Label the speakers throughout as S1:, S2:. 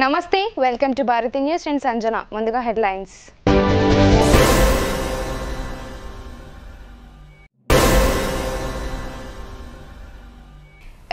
S1: నమస్తే welcome to Bharati news and Sanjana ముందుగా headlines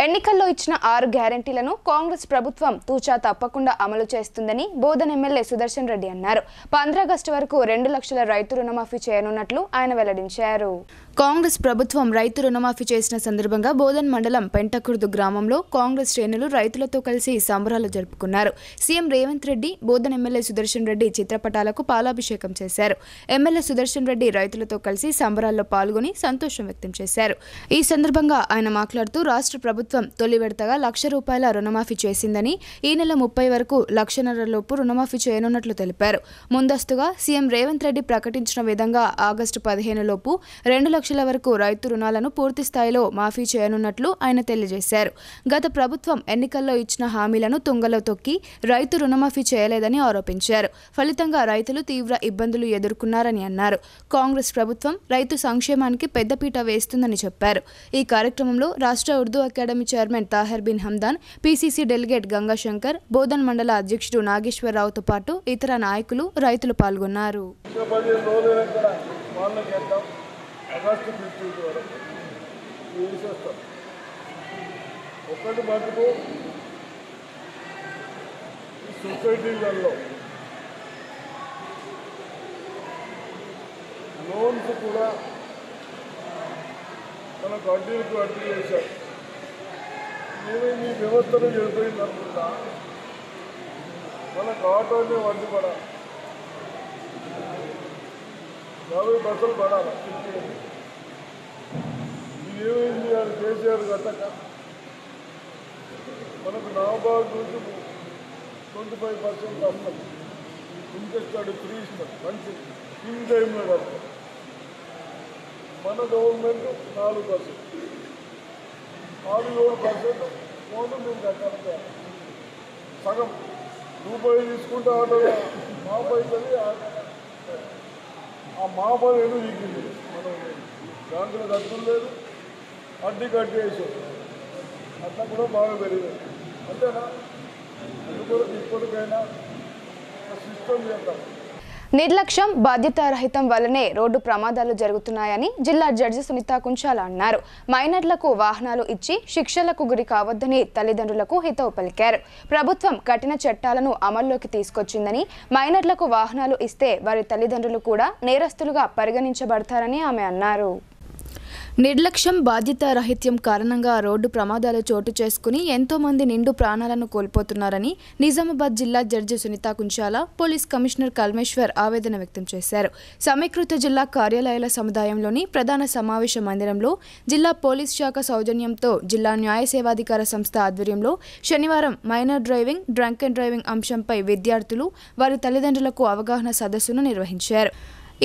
S1: ఎన్నికల్లో ఇచ్చిన 6 గ్యారెంటీలను కాంగ్రెస్ ప్రభుత్వం తూచా తప్పకుండా అమలు చేస్తుందని బోధన్ ఎమ్మెల్యే సుదర్శన్ రెడ్డి అన్నారు. 15 ఆగస్టు వరకు 2 లక్షల రైతు రుణమాఫీ చేయనున్నట్లు ఆయన వెల్లడించారు. కాంగ్రెస్ ప్రభుత్వం రైతు రుణమాఫీ చేసిన సందర్భంగా బోధన్ మండలం పెంటకుర్దు గ్రామంలో కాంగ్రెస్ శ్రేణులు రైతులతో కలిసి సంబరాలు జరుపుకున్నారు. సీఎం రేవంత్ రెడ్డి, బోధన్ ఎమ్మెల్యే సుదర్శన్ రెడ్డి చిత్రపటాలకు పాలాభిషేకం చేశారు. ఎమ్మెల్యే సుదర్శన్ రెడ్డి రైతులతో కలిసి సంబరాల్లో పాల్గొని సంతోషం వ్యక్తం చేశారు. ఈ సందర్భంగా ఆయన మాట్లాడుతూ రాష్ట్ర ప్రభుత్వం తొలి విడతగా ₹1,00,000 రుణమాఫీ చేసిందని, ఈ నెల 30 వరకు ₹1,50,000 లోపు రుణమాఫీ చేయనున్నట్లు తెలిపారు. ముందస్తుగా సీఎం రేవంత్ రెడ్డి ప్రకటించిన విధంగా ఆగస్టు 15 లోపు 2 లక్షల వరకు రైతు రుణాలను పూర్తి స్థాయిలో మాఫీ చేయనున్నట్లు ఆయన తెలియజేశారు. గత ప్రభుత్వం ఎన్నికల్లో ఇచ్చిన హామీలను తుంగలో తొక్కి రైతు రుణమాఫీ చేయలేదని ఆరోపించారు. ఫలితంగా రైతులు తీవ్ర ఇబ్బందులు ఎదుర్కొన్నారని అన్నారు. కాంగ్రెస్ ప్రభుత్వం రైతు సంక్షేమానికి పెద్దపీట వేస్తుందని చెప్పారు. ఈ కార్యక్రమంలో రాష్ట్ర Urdu academy chairman Tahir Bin Hamdan, PCC delegate Gangashankar, Bodhan మండల అధ్యక్షుడు నాగేశ్వరరావుతో పాటు ఇతర నాయకులు, రైతులు పాల్గొన్నారు.
S2: సొసైటీలలో లోన్స్ కూడా మనకు అడ్డీలకు అడ్డీ చేశారు. ఏమైంది వ్యవస్థను చెడిపోయింది అనుకుంటా మనకు ఆటోనే వడ్డీ పడాలి, 50 బస్సులు పడాలి. ఇది ఏమైంది అది కేసీఆర్ కట్టక మనకు నాబాగ్ నుంచి 25% వస్తుంది. ఇంట్రెస్ట్ అడిగి ఫ్రీ ఇస్తారు, మంచి ఇన్ టైంలో కడతారు. మన గవర్నమెంట్ 4%, 7% ఫోన్లు మేము కట్టాలి. సగం రూపాయి తీసుకుంటే ఆటో మా పైసలు ఆ మా పని ఎందుకు దిగింది. మనం బ్యాంకులో కట్టడం లేదు, అడ్డీ కట్టేసాం. అట్లా కూడా బాగా పెరిగింది. అంతేనా? అందుకొరకు ఇప్పటికైనా సిస్టమ్ చేద్దాం.
S1: నిర్లక్ష్యం, బాధ్యతారహితం వల్లనే రోడ్డు ప్రమాదాలు జరుగుతున్నాయని జిల్లా జడ్జి సునీత కుంచాల అన్నారు. మైనర్లకు వాహనాలు ఇచ్చి శిక్షలకు గురి కావద్దని తల్లిదండ్రులకు హితవు పలికారు. ప్రభుత్వం కఠిన చట్టాలను అమల్లోకి తీసుకొచ్చిందని, మైనర్లకు వాహనాలు ఇస్తే వారి తల్లిదండ్రులు కూడా నేరస్తులుగా పరిగణించబడతారని ఆమె అన్నారు. నిర్లక్ష్యం, బాధ్యతారాహిత్యం కారణంగా రోడ్డు ప్రమాదాలు చోటు చేసుకుని ఎంతో మంది నిండు ప్రాణాలను కోల్పోతున్నారని నిజామాబాద్ జిల్లా judge Sunitha Kunchala, police commissioner Kalmeshwar ఆవేదన వ్యక్తం చేశారు. సమీకృత జిల్లా కార్యాలయాల సముదాయంలోని ప్రధాన సమావేశ మందిరంలో జిల్లా పోలీస్ శాఖ సౌజన్యంతో జిల్లా న్యాయ సేవాధికార సంస్థ ఆధ్వర్యంలో శనివారం minor driving, drunk and driving అంశంపై విద్యార్థులు, వారి తల్లిదండ్రులకు అవగాహన సదస్సును నిర్వహించారు.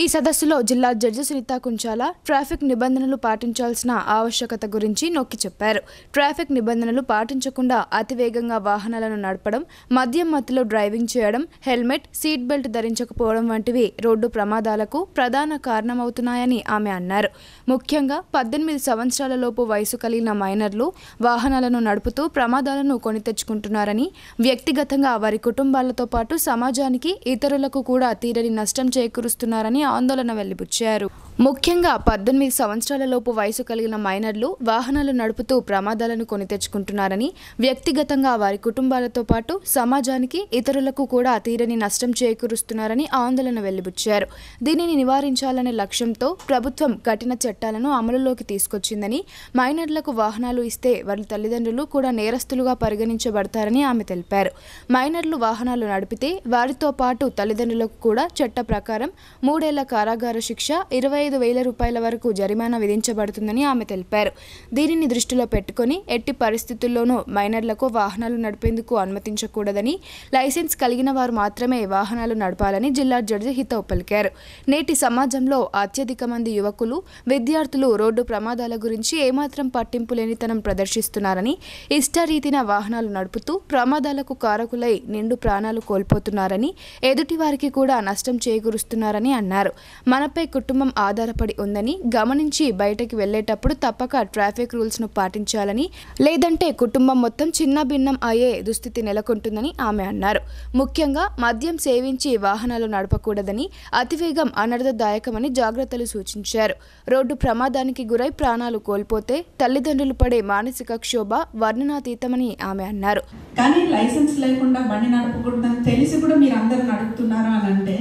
S1: ఈ సదస్సులో జిల్లా జడ్జి సునీత కుంచాల ట్రాఫిక్ నిబంధనలు పాటించాల్సిన ఆవశ్యకత గురించి నొక్కి చెప్పారు. ట్రాఫిక్ నిబంధనలు పాటించకుండా అతివేగంగా వాహనాలను నడపడం, మద్యం మత్తులో డ్రైవింగ్ చేయడం, హెల్మెట్, సీట్ బెల్ట్ ధరించకపోవడం వంటివి రోడ్డు ప్రమాదాలకు ప్రధాన కారణమవుతున్నాయని ఆమె అన్నారు. ముఖ్యంగా 18 సంవత్సరాల లోపు వయసు కలిగిన మైనర్లు వాహనాలను నడుపుతూ ప్రమాదాలను కొని తెచ్చుకుంటున్నారని, వ్యక్తిగతంగా వారి కుటుంబాలతో పాటు సమాజానికి, ఇతరులకు కూడా తీరని నష్టం చేకూరుస్తున్నారని ఆందోళన వెలిబుచ్చారు. ముఖ్యంగా 18 సంవత్సరాల లోపు వయసు కలిగిన మైనర్లు వాహనాలు నడుపుతూ ప్రమాదాలను కొని తెచ్చుకుంటున్నారని, వ్యక్తిగతంగా వారి కుటుంబాలతో పాటు సమాజానికి, ఇతరులకు కూడా తీరని నష్టం చేకూరుస్తున్నారని ఆందోళన వెలిబుచ్చారు. దీనిని నివారించాలనే లక్ష్యంతో ప్రభుత్వం కఠిన చట్టాలను అమలులోకి తీసుకొచ్చిందని, మైనర్లకు వాహనాలు ఇస్తే వారి తల్లిదండ్రులు కూడా నేరస్తులుగా పరిగణించబడతారని ఆమె తెలిపారు. మైనర్లు వాహనాలు నడిపితే వారితో పాటు తల్లిదండ్రులకు కూడా చట్ట ప్రకారం 3 ఏళ్ల కారాగార శిక్ష, 25,000 రూపాయల వరకు జరిమానా విధించబడుతుందని ఆమె తెలిపారు. దీనిని దృష్టిలో పెట్టుకుని ఎట్టి పరిస్థితుల్లోనూ మైనర్లకు వాహనాలు నడిపేందుకు అనుమతించకూడదని, లైసెన్స్ కలిగిన వారు మాత్రమే వాహనాలు నడపాలని జిల్లా జడ్జి హితవు పలికారు. నేటి సమాజంలో అత్యధిక మంది యువకులు, విద్యార్థులు రోడ్డు ప్రమాదాల గురించి ఏమాత్రం పట్టింపు లేనితనం ప్రదర్శిస్తున్నారని, ఇష్టారీతిన వాహనాలు నడుపుతూ ప్రమాదాలకు కారకులై నిండు ప్రాణాలు కోల్పోతున్నారని, ఎదుటి వారికి కూడా నష్టం చేకూరుస్తున్నారని అన్నారు. అన్నారు. మనపై కుటుంబం ఆధారపడి ఉందని గమనించి బయటకు వెళ్లేటప్పుడు తప్పక ట్రాఫిక్ రూల్స్ను పాటించాలని, లేదంటే కుటుంబం మొత్తం చిన్నభిన్నం అయ్యే దుస్థితి నెలకొంటుందని ఆమె అన్నారు. ముఖ్యంగా మద్యం సేవించి వాహనాలు నడపకూడదని, అతివేగం అనర్థదాయకమని జాగ్రత్తలు సూచించారు. రోడ్డు ప్రమాదానికి గురై ప్రాణాలు కోల్పోతే తల్లిదండ్రులు పడే మానసిక క్షోభ వర్ణనాతీతమని ఆమె అన్నారు.
S3: కానీ లైసెన్స్ లేకుండా బండి నడపకూడదని తెలిసి కూడా మీరు అందరూ నడుపుతున్నారు అని అంటే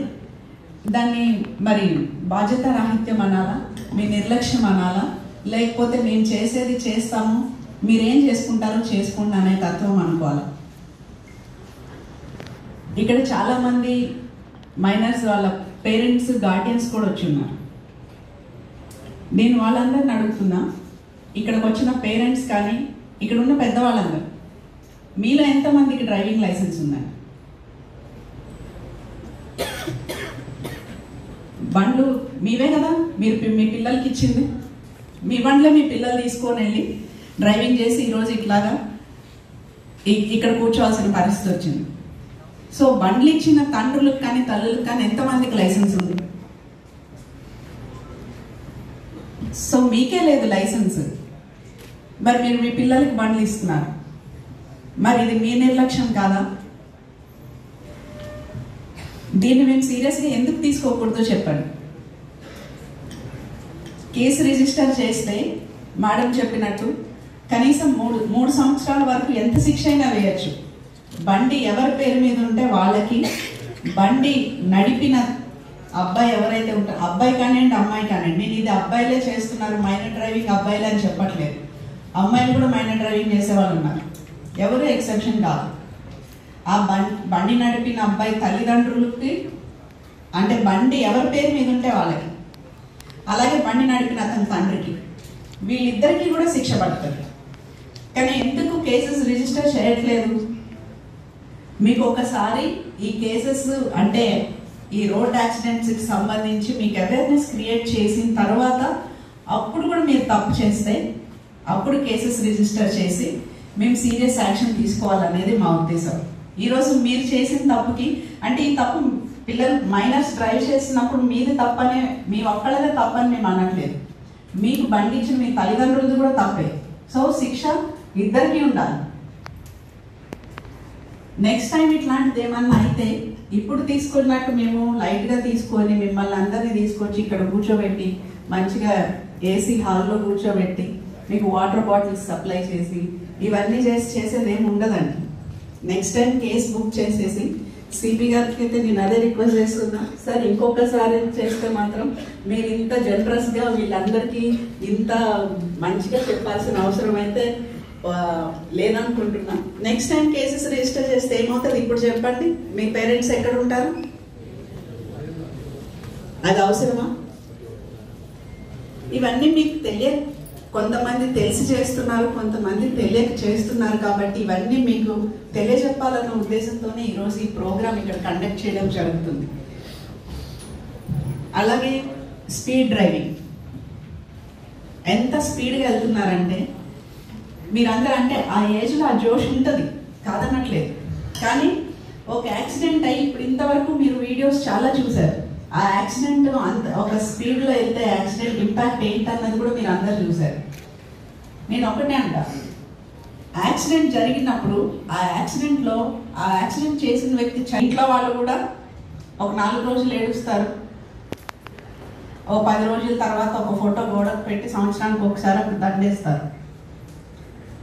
S3: దాన్ని మరి బాధ్యత రాహిత్యం అనాలా, మీ నిర్లక్ష్యం అనాలా, లేకపోతే మేము చేసేది చేస్తాము మీరేం చేసుకుంటారో చేసుకోండి అనే తత్వం అనుకోవాలి. ఇక్కడ చాలామంది మైనర్స్ వాళ్ళ పేరెంట్స్ గార్డియన్స్ కూడా వచ్చి ఉన్నారు. నేను వాళ్ళందరిని అడుగుతున్నా, ఇక్కడికి వచ్చిన పేరెంట్స్ కానీ ఇక్కడ ఉన్న పెద్దవాళ్ళందరూ మీలో ఎంతమందికి డ్రైవింగ్ లైసెన్స్ ఉందండి? బండ్లు మీవే కదా మీరు మీ పిల్లలకి ఇచ్చింది, మీ బండ్లే మీ పిల్లలు తీసుకొని వెళ్ళి డ్రైవింగ్ చేసి ఈరోజు ఇట్లాగా ఇక్కడ కూర్చోవాల్సిన పరిస్థితి వచ్చింది. సో బండ్లు ఇచ్చిన తండ్రులకు కానీ తల్లులకు కానీ ఎంతమందికి లైసెన్స్ ఉంది? సో మీకే లేదు లైసెన్స్, మరి మీరు మీ పిల్లలకి బండ్లు ఇస్తున్నారు. మరి ఇది మీ నిర్లక్ష్యం కాదా? దీన్ని మేము సీరియస్గా ఎందుకు తీసుకోకూడదో చెప్పండి. కేసు రిజిస్టర్ చేస్తే మేడం చెప్పినట్టు కనీసం మూడు సంవత్సరాల వరకు ఎంత శిక్ష అయినా వేయచ్చు. బండి ఎవరి పేరు మీద ఉంటే వాళ్ళకి, బండి నడిపిన అబ్బాయి ఎవరైతే ఉంటారో, అబ్బాయి కానివ్వండి అమ్మాయి కానివ్వండి, నేను ఇది అబ్బాయిలే చేస్తున్నారు మైనర్ డ్రైవింగ్ అబ్బాయిలే అని చెప్పట్లేదు, అమ్మాయిలు కూడా మైనర్ డ్రైవింగ్ చేసేవాళ్ళు ఉన్నారు, ఎవరు ఎక్సెప్షన్ కాదు. ఆ బండి నడిపిన అబ్బాయి తల్లిదండ్రులకి అంటే బండి ఎవరి పేరు మీద ఉంటే వాళ్ళకి, అలాగే బండి నడిపిన అతని తండ్రికి, వీళ్ళిద్దరికీ కూడా శిక్ష పడుతుంది. కానీ ఎందుకు కేసెస్ రిజిస్టర్ చేయట్లేదు? మీకు ఒకసారి ఈ కేసెస్ అంటే ఈ రోడ్ యాక్సిడెంట్స్కి సంబంధించి మీకు అవేర్నెస్ క్రియేట్ చేసిన తర్వాత అప్పుడు కూడా మీరు తప్పు చేస్తే అప్పుడు కేసెస్ రిజిస్టర్ చేసి మేము సీరియస్ యాక్షన్ తీసుకోవాలనేది మా ఉద్దేశం. ఈరోజు మీరు చేసిన తప్పుకి అంటే ఈ తప్పు పిల్లలు మైనర్స్ డ్రైవ్ చేసినప్పుడు మీది తప్పనే, మీ ఒక్కళ్ళదే తప్పని మేము అనట్లేదు, మీకు బండి ఇచ్చిన మీ తల్లిదండ్రులది కూడా తప్పే. సో శిక్ష ఇద్దరికీ ఉండాలి. నెక్స్ట్ టైం ఇట్లాంటిది ఏమన్నా అయితే ఇప్పుడు తీసుకున్నట్టు మేము లైట్గా తీసుకొని మిమ్మల్ని అందరినీ తీసుకొచ్చి ఇక్కడ కూర్చోబెట్టి మంచిగా ఏసీ హాల్లో కూర్చోబెట్టి మీకు వాటర్ బాటిల్స్ సప్లై చేసి ఇవన్నీ చేసేది ఏమి ఉండదండి. నెక్స్ట్ టైం కేసు బుక్ చేసేసి సిపి గారికి అయితే నేను అదే రిక్వెస్ట్ చేస్తున్నా, సార్ ఇంకొకసారి చేస్తే మాత్రం మీరు ఇంత జనరస్గా వీళ్ళందరికీ ఇంత మంచిగా చెప్పాల్సిన అవసరం అయితే లేదనుకుంటున్నా. నెక్స్ట్ టైం కేసెస్ రిజిస్టర్ చేస్తే ఏమవుతుంది ఇప్పుడు చెప్పండి? మీ పేరెంట్స్ ఎక్కడ ఉంటారు? అది అవసరమా? ఇవన్నీ మీకు తెలియదు, కొంతమంది తెలిసి చేస్తున్నారు, కొంతమంది తెలియక చేస్తున్నారు. కాబట్టి ఇవన్నీ మీకు తెలియజెప్పాలన్న ఉద్దేశంతోనే ఈరోజు ఈ ప్రోగ్రామ్ ఇక్కడ కండక్ట్ చేయడం జరుగుతుంది. అలాగే స్పీడ్ డ్రైవింగ్, ఎంత స్పీడ్గా వెళ్తున్నారంటే మీరందరూ అంటే ఆ ఏజ్లో ఆ జోష్ ఉంటుంది కాదనట్లేదు, కానీ ఒక యాక్సిడెంట్ అయ్యి ఇప్పుడు ఇంతవరకు మీరు వీడియోస్ చాలా చూసారు. ఆ యాక్సిడెంట్ అంత ఒక స్పీడ్లో వెళ్తే యాక్సిడెంట్ ఇంపాక్ట్ ఏంటన్నది కూడా మీరు అందరు చూసారు. నేను ఒకటే అంటా, యాక్సిడెంట్ జరిగినప్పుడు ఆ యాక్సిడెంట్ చేసిన వ్యక్తి ఇంట్లో వాళ్ళు కూడా ఒక 4 రోజులు ఏడుస్తారు, ఓ 10 రోజుల తర్వాత ఒక ఫోటో గోడకు పెట్టి సంవత్సరానికి ఒకసారి ఒక దండేస్తారు,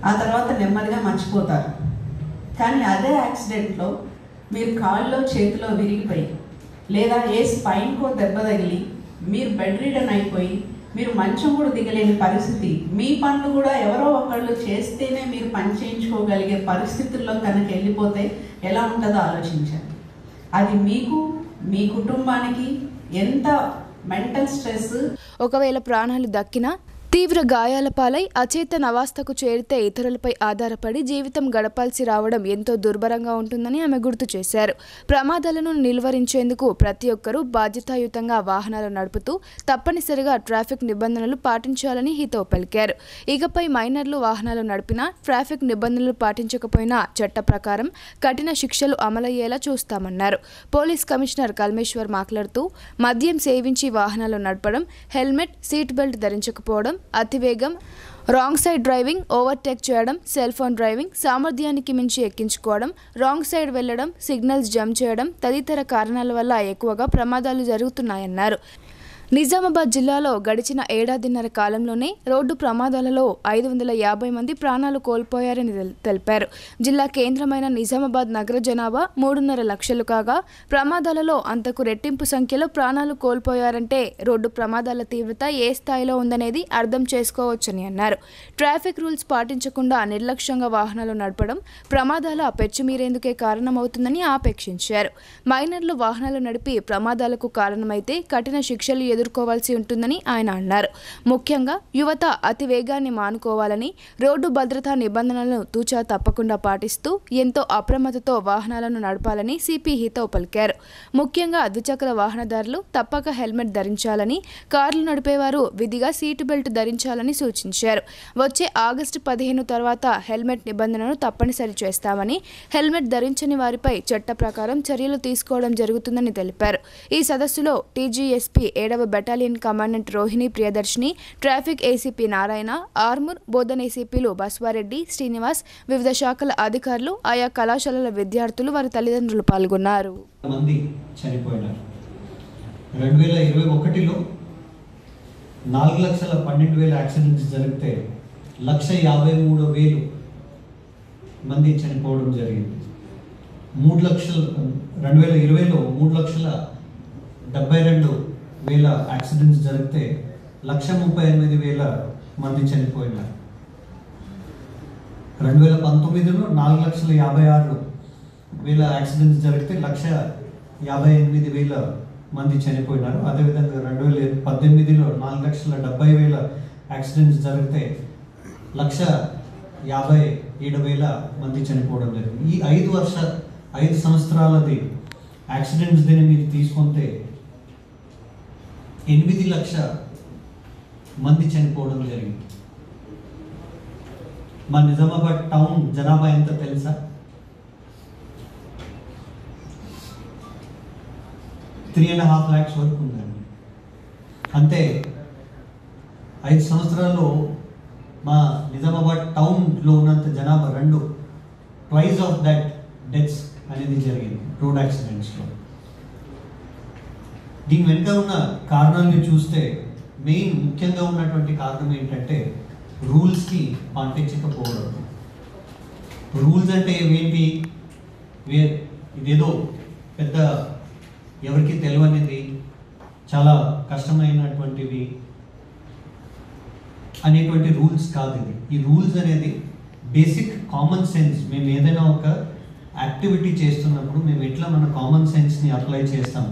S3: ఆ తర్వాత నెమ్మదిగా మర్చిపోతారు. కానీ అదే యాక్సిడెంట్లో మీరు కాళ్ళలో చేతిలో విరిగిపోయి లేదా ఏ స్పైన్కో దెబ్బ తగిలి మీరు బెడ్ రిడన్ అయిపోయి మీరు మంచం కూడా దిగలేని పరిస్థితి, మీ పనులు కూడా ఎవరో ఒకళ్ళు చేస్తేనే మీరు పని చేయించుకోగలిగే పరిస్థితుల్లో కనుక వెళ్ళిపోతే ఎలా ఉంటుందో ఆలోచించండి. అది మీకు మీ కుటుంబానికి ఎంత మెంటల్ స్ట్రెస్.
S1: ఒకవేళ ప్రాణాలు దక్కినా తీవ్ర గాయాల పాలై అచేతన అవస్థకు చేరితే ఇతరులపై ఆధారపడి జీవితం గడపాల్సి రావడం ఎంతో దుర్భరంగా ఉంటుందని ఆమె గుర్తు చేశారు. ప్రమాదాలను నిలువరించేందుకు ప్రతి ఒక్కరూ బాధ్యతాయుతంగా వాహనాలు నడుపుతూ తప్పనిసరిగా ట్రాఫిక్ నిబంధనలు పాటించాలని హితవు పలికారు. ఇకపై మైనర్లు వాహనాలు నడిపినా ట్రాఫిక్ నిబంధనలు పాటించకపోయినా చట్ట ప్రకారం కఠిన శిక్షలు అమలయ్యేలా చూస్తామన్నారు. పోలీస్ కమిషనర్ కల్మేశ్వర్ మాట్లాడుతూ మద్యం సేవించి వాహనాలు నడపడం, హెల్మెట్, సీట్ బెల్ట్ ధరించకపోవడం, అతివేగం, రాంగ్ సైడ్ డ్రైవింగ్, ఓవర్టేక్ చేయడం, సెల్ ఫోన్ డ్రైవింగ్, సామర్థ్యానికి మించి ఎక్కించుకోవడం, రాంగ్ సైడ్ వెళ్లడం, సిగ్నల్స్ జంప్ చేయడం తదితర కారణాల వల్ల ఎక్కువగా ప్రమాదాలు జరుగుతున్నాయన్నారు. నిజామాబాద్ జిల్లాలో గడిచిన ఏడాదిన్నర కాలంలోనే రోడ్డు ప్రమాదాలలో 550 మంది ప్రాణాలు కోల్పోయారని తెలిపారు. జిల్లా కేంద్రమైన నిజామాబాద్ నగర జనాభా 3.5 లక్షలు కాగా ప్రమాదాలలో అంతకు రెట్టింపు సంఖ్యలో ప్రాణాలు కోల్పోయారంటే రోడ్డు ప్రమాదాల తీవ్రత ఏ స్థాయిలో ఉందనేది అర్థం చేసుకోవచ్చని అన్నారు. ట్రాఫిక్ రూల్స్ పాటించకుండా నిర్లక్ష్యంగా వాహనాలు నడపడం ప్రమాదాల పెచ్చుమీరేందుకే కారణమవుతుందని ఆపేక్షించారు. మైనర్లు వాహనాలు నడిపి ప్రమాదాలకు కారణమైతే కఠిన శిక్షలు ఎదుర్కోవాల్సి ఉంటుందని ఆయన అన్నారు. ముఖ్యంగా యువత అతి వేగాన్ని మానుకోవాలని, రోడ్డు భద్రతా నిబంధనలను తూచా తప్పకుండా పాటిస్తూ ఎంతో అప్రమత్తతో వాహనాలను నడపాలని సిపి హితవు పలికారు. ముఖ్యంగా ద్విచక్ర వాహనదారులు తప్పక హెల్మెట్ ధరించాలని, కార్లు నడిపేవారు విధిగా సీటు బెల్ట్ ధరించాలని సూచించారు. వచ్చే ఆగస్టు 15 తర్వాత హెల్మెట్ నిబంధనను తప్పనిసరి చేస్తామని, హెల్మెట్ ధరించని వారిపై చట్ట ప్రకారం చర్యలు తీసుకోవడం జరుగుతుందని తెలిపారు. ఈ సదస్సులో టీజీఎస్పీ 7వ battalion commandant Rohini Priyadarshini, traffic ACP Narayana, Armoor, Bodhan ఏసీపీలు బస్వారెడ్డి, శ్రీనివాస్, వివిధ శాఖల అధికారులు, ఆయా కళాశాలల విద్యార్థులు, వారి తల్లిదండ్రులు పాల్గొన్నారు.
S4: 2021లో 4,12,000 యాక్సిడెంట్స్ జరిగితే 1,53,000 మంది చనిపోవడం జరిగింది. 2020లో 3,72,000 యాక్సిడెంట్స్ జరిగితే 1,38,000 మంది చనిపోయినారు. 2019లో 4,56,000 యాక్సిడెంట్స్ జరిగితే 1,58,000 మంది చనిపోయినారు. అదేవిధంగా 2018లో 4,70,000 యాక్సిడెంట్స్ జరిగితే 1,57,000 మంది చనిపోవడం జరిగింది. ఈ 5 సంవత్సరాలది యాక్సిడెంట్స్ దీన్ని మీరు తీసుకుంటే 8 లక్షల మంది చనిపోవడం జరిగింది. మా నిజామాబాద్ టౌన్ జనాభా ఎంత తెలుసా? 3.5 lakhs వరకు ఉందండి. అంటే 5 సంవత్సరాల్లో మా నిజామాబాద్ టౌన్లో ఉన్నంత జనాభా 2 ఆఫ్ దట్ డెత్స్ అనేది జరిగింది రోడ్ యాక్సిడెంట్స్లో. దీని వెనుక ఉన్న కారణాలను చూస్తే ముఖ్యంగా ఉన్నటువంటి కారణం ఏంటంటే రూల్స్కి పాటించకపోవడం. రూల్స్ అంటే ఏంటి? ఇదేదో పెద్ద ఎవరికి తెలియనిది, చాలా కష్టమైనటువంటివి అనేటువంటి రూల్స్ కాదు ఇది. ఈ రూల్స్ అనేది బేసిక్ కామన్ సెన్స్. మేము ఏదైనా ఒక యాక్టివిటీ చేస్తున్నప్పుడు మేము ఎట్లా మన కామన్ సెన్స్ని అప్లై చేస్తాం,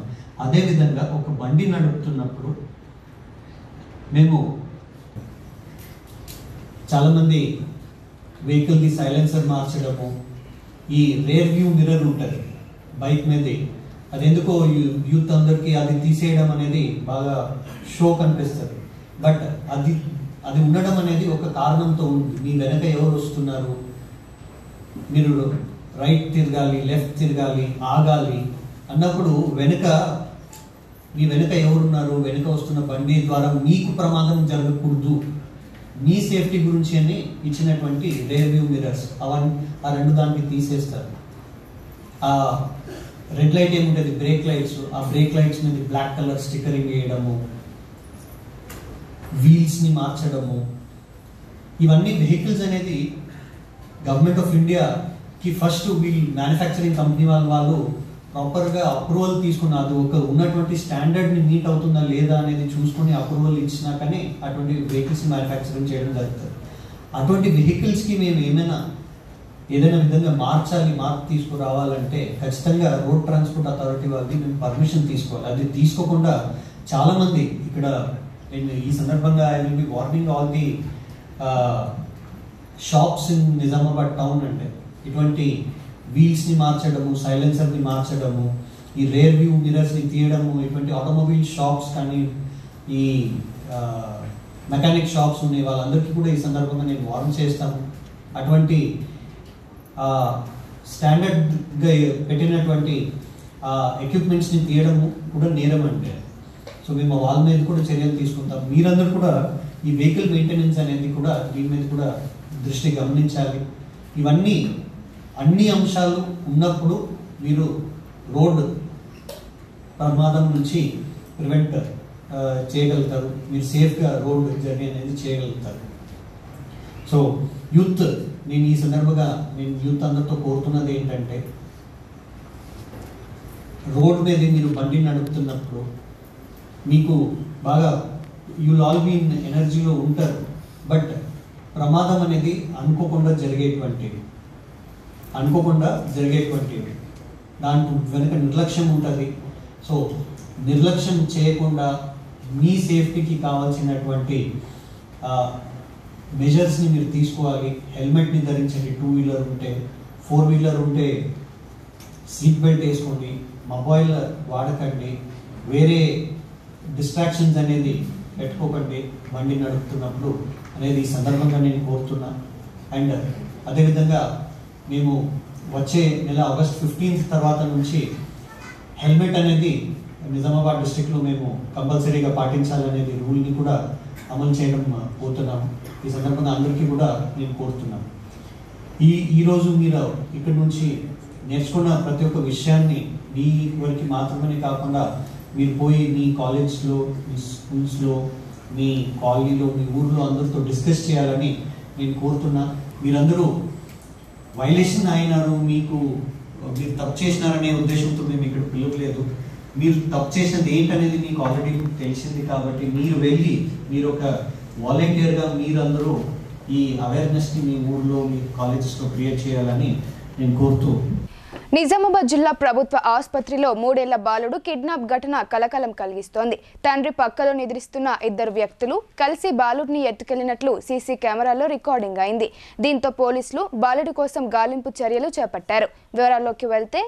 S4: అదేవిధంగా ఒక బండి నడుపుతున్నప్పుడు మేము చాలామంది వెహికల్కి సైలెన్సర్ మార్చడము, ఈ రేర్ వ్యూ మిర్రర్ ఉంటుంది బైక్ మీదే, అది ఎందుకో యూత్ అందరికీ అది తీసేయడం అనేది బాగా షో కనిపిస్తుంది. బట్ అది ఉండడం అనేది ఒక కారణంతో ఉంది. మీ వెనక ఎవరు వస్తున్నారు, మీరు రైట్ తిరగాలి, లెఫ్ట్ తిరగాలి, ఆగాలి అన్నప్పుడు మీ వెనక ఎవరున్నారు, వెనక వస్తున్న బండి ద్వారా మీకు ప్రమాదం జరగకూడదు, మీ సేఫ్టీ గురించి అని ఇచ్చినటువంటి రేర్ వ్యూ మిర్రర్స్ ఆ 2 దానికి తీసేస్తారు. ఆ రెడ్ లైట్ ఏముంటుంది, బ్రేక్ లైట్స్, ఆ బ్రేక్ లైట్స్ మీద బ్లాక్ కలర్ స్టిక్కరింగ్ వేయడము, వీల్స్ని మార్చడము, ఇవన్నీ వెహికల్స్ అనేది గవర్నమెంట్ ఆఫ్ ఇండియాకి ఫస్ట్ వీల్ మ్యానుఫ్యాక్చరింగ్ కంపెనీ వాళ్ళు ప్రాపర్గా అప్రూవల్ తీసుకున్న అది ఒక ఉన్నటువంటి స్టాండర్డ్ని మీట్ అవుతుందా లేదా అనేది చూసుకొని అప్రూవల్ ఇచ్చినాకనే అటువంటి వెహికల్స్ మ్యానుఫ్యాక్చరింగ్ చేయడం జరుగుతుంది. అటువంటి వెహికల్స్కి మేము ఏదైనా విధంగా మార్పు తీసుకురావాలంటే ఖచ్చితంగా రోడ్ ట్రాన్స్పోర్ట్ అథారిటీ వాళ్ళది మేము పర్మిషన్ తీసుకోవాలి. అది తీసుకోకుండా చాలామంది ఇక్కడ ఈ సందర్భంగా I will be warning all the shops in Nizamabad town అంటే ఇటువంటి వీల్స్ని మార్చడము, సైలెన్సర్ని మార్చడము, ఈ రేర్ వ్యూ మిరర్స్ని తీయడము, ఇటువంటి ఆటోమొబైల్ షాప్స్ కానీ ఈ మెకానిక్ షాప్స్ ఉన్నాయి వాళ్ళందరికీ కూడా ఈ సందర్భంగా నేను వార్న్ చేస్తాను. అటువంటి స్టాండర్డ్గా పెట్టినటువంటి ఎక్విప్మెంట్స్ని తీయడము కూడా నేరం అంటే. సో మేము వాళ్ళ మీద కూడా చర్యలు తీసుకుంటాం. మీరందరూ కూడా ఈ వెహికల్ మెయింటెనెన్స్ అనేది కూడా దీని మీద కూడా దృష్టి గమనించాలి. ఇవన్నీ అన్ని అంశాలు ఉన్నప్పుడు మీరు రోడ్ ప్రమాదం నుంచి ప్రివెంట్ చేయగలుగుతారు, మీరు సేఫ్గా రోడ్ జర్నీ అనేది చేయగలుగుతారు. సో యూత్, నేను ఈ సందర్భంగా నేను యూత్ అందరితో కోరుతున్నది ఏంటంటే, రోడ్ మీద మీరు బండి నడుపుతున్నప్పుడు మీకు బాగా యుల్ ఆల్ బీ ఇన్ ఎనర్జీలో ఉంటారు, బట్ ప్రమాదం అనేది అనుకోకుండా జరిగేటువంటివి దాంట్లో వెనక నిర్లక్ష్యం ఉంటుంది. సో నిర్లక్ష్యం చేయకుండా మీ సేఫ్టీకి కావాల్సినటువంటి మెజర్స్ని మీరు తీసుకోవాలి. హెల్మెట్ని ధరించండి, 2 వీలర్ ఉంటే, 4 వీలర్ ఉంటే సీట్ బెల్ట్ వేసుకోండి, మొబైల్ వాడకండి, వేరే డిస్ట్రాక్షన్స్ అనేది పెట్టుకోకండి బండి నడుపుతున్నప్పుడు అనేది ఈ సందర్భంగా నేను కోరుతున్నా. అండ్ అదేవిధంగా మేము వచ్చే నెల ఆగస్ట్ 15th తర్వాత నుంచి హెల్మెట్ అనేది నిజామాబాద్ డిస్ట్రిక్ట్లో మేము కంపల్సరీగా పాటించాలనేది రూల్ని కూడా అమలు చేయడం పోతున్నాము. ఈ సందర్భంగా అందరికీ కూడా నేను కోరుతున్నాను. ఈరోజు మీరు ఇక్కడి నుంచి నేర్చుకున్న ప్రతి ఒక్క విషయాన్ని మీ వరకు మాత్రమే కాకుండా మీరు పోయి మీ కాలేజ్లో, మీ స్కూల్స్లో, మీ కాలనీలో, మీ ఊర్లో అందరితో డిస్కస్ చేయాలని నేను కోరుతున్నా. మీరందరూ వైలేషన్ అయినారు, మీరు తప్పు చేసినారనే ఉద్దేశంతో మేము ఇక్కడ పిలవలేదు. మీరు తప్పు చేసినది ఏంటనేది మీకు ఆల్రెడీ తెలిసింది కాబట్టి మీరు వెళ్ళి మీరు ఒక వాలంటీర్గా మీరందరూ ఈ అవేర్నెస్ని మీ ఊర్లో, మీ కాలేజెస్లో క్రియేట్ చేయాలని నేను కోరుతూ.
S1: నిజామాబాద్ జిల్లా ప్రభుత్వ ఆసుపత్రిలో 3 ఏళ్ల బాలుడు కిడ్నాప్ ఘటన కలకలం కలిగిస్తోంది. తండ్రి పక్కలో నిద్రిస్తున్న 2 వ్యక్తులు కలిసి బాలుడిని ఎత్తుకెళ్లినట్లు సీసీ కెమెరాలో రికార్డింగ్ అయింది. దీంతో పోలీసులు బాలుడి కోసం గాలింపు చర్యలు చేపట్టారు. వివరాల్లోకి వెళ్తే,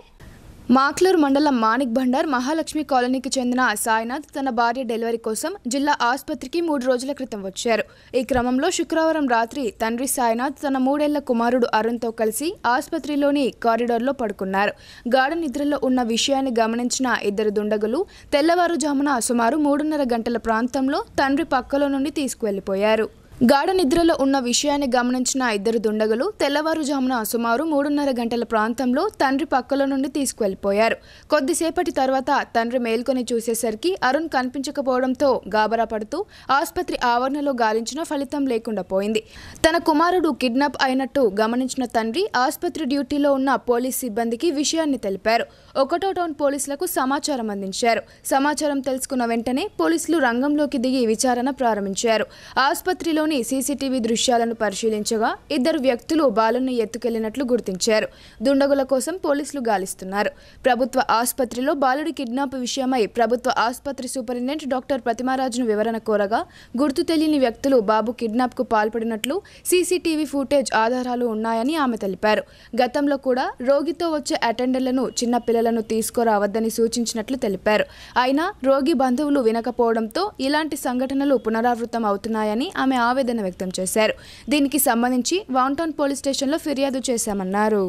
S1: మాక్లూర్ మండలం మాణిక్ బండార్ మహాలక్ష్మి కాలనీకి చెందిన సాయినాథ్ తన భార్య డెలివరీ కోసం జిల్లా ఆసుపత్రికి 3 రోజుల క్రితం వచ్చారు. ఈ క్రమంలో శుక్రవారం రాత్రి తండ్రి సాయినాథ్ తన 3 ఏళ్ల కుమారుడు అరుణ్తో కలిసి ఆసుపత్రిలోని కారిడార్లో పడుకున్నారు. గాఢ నిద్రలో ఉన్న విషయాన్ని గమనించిన 2 దుండగులు తెల్లవారుజామున సుమారు 3:30 గంటల ప్రాంతంలో తండ్రి పక్కలో నుండి తీసుకువెళ్లిపోయారు. గాఢ నిద్రలో ఉన్న విషయాన్ని గమనించిన 2 దుండగులు తెల్లవారుజామున సుమారు 3:30 గంటల ప్రాంతంలో తండ్రి పక్కలో నుండి తీసుకువెళ్లిపోయారు. కొద్దిసేపటి తర్వాత తండ్రి మేల్కొని చూసేసరికి అరుణ్ కనిపించకపోవడంతో గాబరా పడుతూ ఆసుపత్రి ఆవరణలో గాలించిన ఫలితం లేకుండా పోయింది. తన కుమారుడు కిడ్నాప్ అయినట్టు గమనించిన తండ్రి ఆసుపత్రి డ్యూటీలో ఉన్న పోలీస్ సిబ్బందికి విషయాన్ని తెలిపారు. 1వ టౌన్ పోలీసులకు సమాచారం అందించారు. సమాచారం తెలుసుకున్న వెంటనే పోలీసులు రంగంలోకి దిగి విచారణ ప్రారంభించారు. ఆసుపత్రిలో సీసీటీవీ దృశ్యాలను పరిశీలించగా 2 వ్యక్తులు బాలుని ఎత్తుకెళ్లినట్లు గుర్తించారు. దుండగుల కోసం పోలీసులు గాలిస్తున్నారు. ప్రభుత్వ ఆసుపత్రిలో బాలుడి కిడ్నాప్ విషయమై ప్రభుత్వ ఆసుపత్రి సూపరింటెండెంట్ డాక్టర్ ప్రతిమారాజును వివరణ కోరగా గుర్తు తెలియని వ్యక్తులు బాబు కిడ్నాప్ కు పాల్పడినట్లు సీసీటీవీ ఫుటేజ్ ఆధారాలు ఉన్నాయని ఆమె తెలిపారు. గతంలో కూడా రోగితో వచ్చే అటెండర్లను, చిన్న పిల్లలను తీసుకురావద్దని సూచించినట్లు తెలిపారు. అయినా రోగి బంధువులు వినకపోవడంతో ఇలాంటి సంఘటనలు పునరావృతం అవుతున్నాయని ఆమె ఆవేదన వ్యక్తం చేశారు. దీనికి సంబంధించి వౌంటౌన్ పోలీస్ స్టేషన్లో ఫిర్యాదు చేశామన్నారు.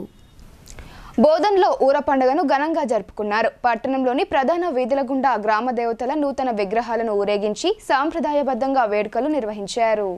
S1: బోధన్లో ఊర పండుగను ఘనంగా జరుపుకున్నారు. పట్టణంలోని ప్రధాన వీధుల గుండా గ్రామ దేవతల నూతన విగ్రహాలను ఊరేగించి సాంప్రదాయబద్ధంగా వేడుకలు నిర్వహించారు.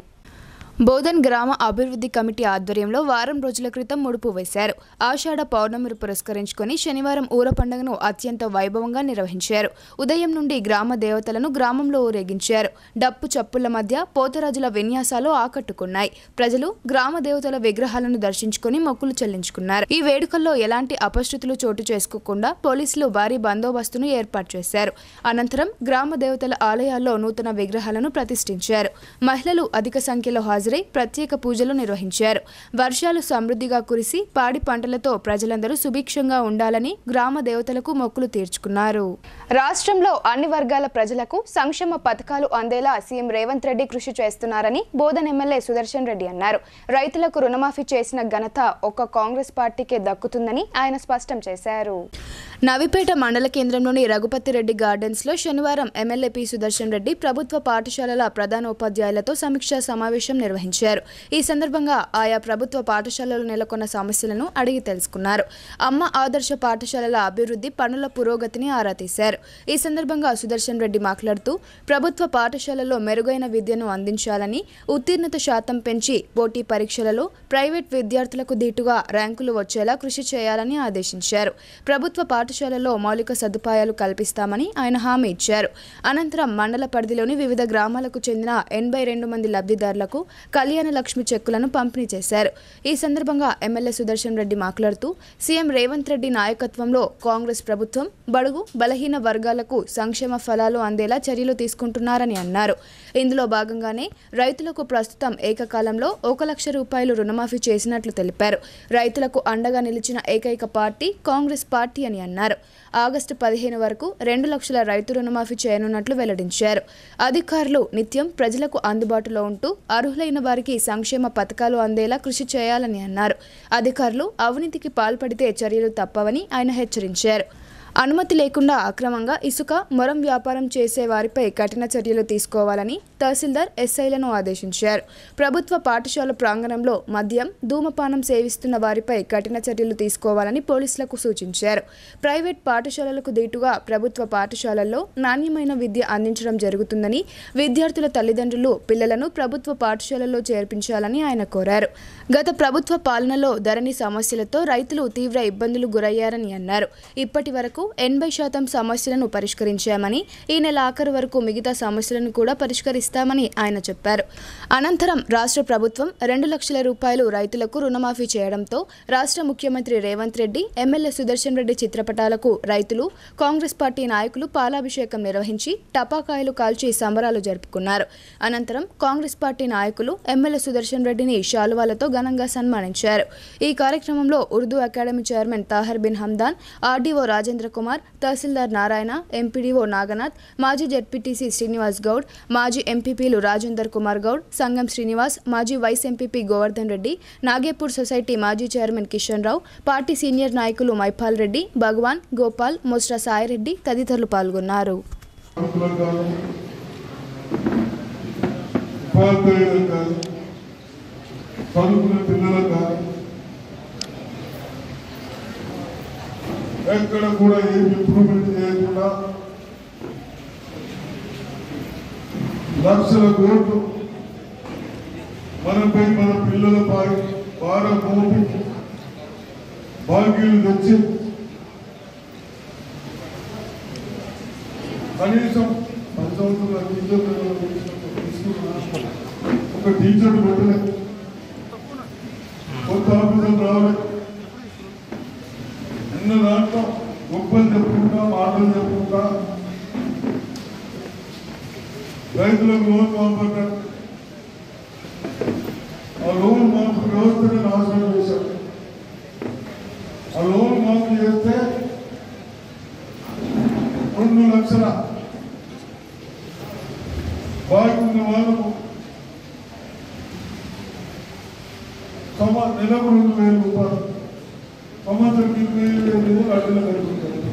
S1: బోధన్ గ్రామ అభివృద్ధి కమిటీ ఆధ్వర్యంలో వారం రోజుల క్రితం ముడుపు వేశారు. ఆషాఢ పౌర్ణమిని పురస్కరించుకొని శనివారం ఊర పండుగను అత్యంత వైభవంగా నిర్వహించారు. ఉదయం నుండి గ్రామ దేవతలను గ్రామంలో ఊరేగించారు. డప్పు చప్పుల మధ్య పోతరాజుల విన్యాసాలు ఆకట్టుకున్నాయి. ప్రజలు గ్రామ దేవతల విగ్రహాలను దర్శించుకొని మొక్కులు చెల్లించుకున్నారు. ఈ వేడుకల్లో ఎలాంటి అపశృతులు చోటు చేసుకోకుండా పోలీసులు భారీ బందోబస్తును ఏర్పాటు చేశారు. అనంతరం గ్రామ దేవతల ఆలయాల్లో నూతన విగ్రహాలను ప్రతిష్ఠించారు. మహిళలు అధిక సంఖ్యలో హాజరు హాజరై ప్రత్యేక పూజలు నిర్వహించారు. వర్షాలు సమృద్ధిగా కురిసి పాడి పంటలతో ప్రజలందరూ సుభిక్షంగా ఉండాలని గ్రామ దేవతలకు మొక్కులు తీర్చుకున్నారు. రాష్ట్రంలో అన్ని వర్గాల ప్రజలకు సంక్షేమ పథకాలు అందేలా సీఎం రేవంత్ రెడ్డి కృషి చేస్తున్నారని బోధన్ ఎమ్మెల్యే సుదర్శన్ రెడ్డి అన్నారు. రైతులకు రుణమాఫీ చేసిన ఘనత ఒక్క కాంగ్రెస్ పార్టీకే దక్కుతుందని ఆయన స్పష్టం చేశారు. నవిపేట మండల కేంద్రంలోని రఘుపతిరెడ్డి గార్డెన్స్ లో శనివారం ఎమ్మెల్యే పి సుదర్శన్ రెడ్డి ప్రభుత్వ పాఠశాలల ప్రధానోపాధ్యాయులతో సమీక్షా సమావేశం నిర్వహించారు. ఈ సందర్భంగా ఆయా ప్రభుత్వ పాఠశాలలు నెలకొన్న సమస్యలను అడిగి తెలుసుకున్నారు. అమ్మ ఆదర్శ పాఠశాలల అభివృద్ధి పనుల పురోగతిని ఆరా తీశారు. ఈ సందర్భంగా సుదర్శన్ రెడ్డి మాట్లాడుతూ ప్రభుత్వ పాఠశాలల్లో మెరుగైన విద్యను అందించాలని, ఉత్తీర్ణత శాతం పెంచి పోటీ పరీక్షలలో ప్రైవేట్ విద్యార్థులకు దీటుగా ర్యాంకులు వచ్చేలా కృషి చేయాలని ఆదేశించారు. ప్రభుత్వ పాఠశాలలో మౌలిక సదుపాయాలు కల్పిస్తామని ఆయన హామీ ఇచ్చారు. అనంతరం మండల పరిధిలోని వివిధ గ్రామాలకు చెందిన 82 మంది లబ్ధిదారులకు కళ్యాణ లక్ష్మి చెక్కులను పంపిణీ చేశారు. ఈ సందర్భంగా ఎమ్మెల్యే సుదర్శన్ రెడ్డి మాట్లాడుతూ సీఎం రేవంత్ రెడ్డి నాయకత్వంలో కాంగ్రెస్ ప్రభుత్వం బడుగు బలహీన వర్గాలకు సంక్షేమ ఫలాలు అందేలా చర్యలు తీసుకుంటున్నారని అన్నారు. ఇందులో భాగంగానే రైతులకు ప్రస్తుతం ఏకకాలంలో 1 లక్ష రూపాయలు రుణమాఫీ చేసినట్లు తెలిపారు. రైతులకు అండగా నిలిచిన ఏకైక పార్టీ కాంగ్రెస్ పార్టీ అని అన్నారు. ఆగస్టు 15 వరకు 2 లక్షల రైతు రుణమాఫీ చేయనున్నట్లు వెల్లడించారు. అధికారులు నిత్యం ప్రజలకు అందుబాటులో ఉంటూ అర్హులైన వారికి సంక్షేమ పథకాలు అందేలా కృషి చేయాలని అన్నారు. అధికారులు అవినీతికి పాల్పడితే చర్యలు తప్పవని ఆయన హెచ్చరించారు. అనుమతి లేకుండా అక్రమంగా ఇసుక మొరం వ్యాపారం చేసే వారిపై కఠిన చర్యలు తీసుకోవాలని తహసీల్దార్ ఎస్ఐలను ఆదేశించారు. ప్రభుత్వ పాఠశాల ప్రాంగణంలో మద్యం ధూమపానం సేవిస్తున్న వారిపై కఠిన చర్యలు తీసుకోవాలని పోలీసులకు సూచించారు. ప్రైవేట్ పాఠశాలలకు దీటుగా ప్రభుత్వ పాఠశాలల్లో నాణ్యమైన విద్య అందించడం జరుగుతుందని, విద్యార్థుల తల్లిదండ్రులు పిల్లలను ప్రభుత్వ పాఠశాలల్లో చేర్పించాలని ఆయన కోరారు. గత ప్రభుత్వ పాలనలో ధరణి సమస్యలతో రైతులు తీవ్ర ఇబ్బందులు గురయ్యారని అన్నారు. ఇప్పటి వరకు 80% సమస్యలను పరిష్కరించామని, ఈ నెల ఆఖరు వరకు మిగతా సమస్యలను కూడా పరిష్కరిస్తామని ఆయన చెప్పారు. అనంతరం రాష్ట్ర ప్రభుత్వం 2 లక్షల రూపాయలు రైతులకు రుణమాఫీ చేయడంతో రాష్ట్ర ముఖ్యమంత్రి రేవంత్ రెడ్డి, ఎమ్మెల్యే సుదర్శన్ రెడ్డి చిత్రపటాలకు రైతులు, కాంగ్రెస్ పార్టీ నాయకులు పాలాభిషేకం నిర్వహించి టపాకాయలు కాల్చి సంబరాలు జరుపుకున్నారు. అనంతరం కాంగ్రెస్ పార్టీ నాయకులు ఎమ్మెల్యే సుదర్శన్ రెడ్డిని శాలువాలతో ఘనంగా సన్మానించారు. ఈ కార్యక్రమంలో Urdu academy chairman Tahir Bin Hamdan, RDO Rajendra Kumar, tahsildar Narayana, MPDO Naganath, మాజీ జెడ్పీటీసీ శ్రీనివాస్ గౌడ్, మాజీ ఎంపీపీలు రాజేందర్ కుమార్ గౌడ్, సంగం శ్రీనివాస్, మాజీ vice MPP Govardhan Reddy, Nagepur society మాజీ chairman Kishan Rao, party senior నాయకులు మైపాల్ రెడ్డి, భగవాన్, గోపాల్, మోస్ట్రా సాయిరెడ్డి తదితరులు పాల్గొన్నారు.
S2: ఎక్కడ కూడా ఏం ఇంప్రూవ్మెంట్ చేయకుండా లక్షల కోట్లు మనపై మన పిల్లల భారం మోపి బాకీలు తెచ్చి కనీసం 10 సంవత్సరాల ఒక టీచర్ పెట్టలేదు, కొత్త ఆఫీసర్ రావాలి, ఎన్నో దాంట్లో గొప్పలు చెప్పుకుంటా మాటలు చెప్పుకుంటా రైతులకు లోన్ పంపడ్డారు. ఆ లోన్ మాఫీ వ్యవస్థని నాశనం చేశారు. ఆ లోన్ మాఫీ చేస్తే 2 లక్షల బాకీ ఉన్న వాళ్ళకు నెలకు 2,000 రూపాయలు, సంవత్సరం 20,000 అడ్డులు కలుగుతుంది.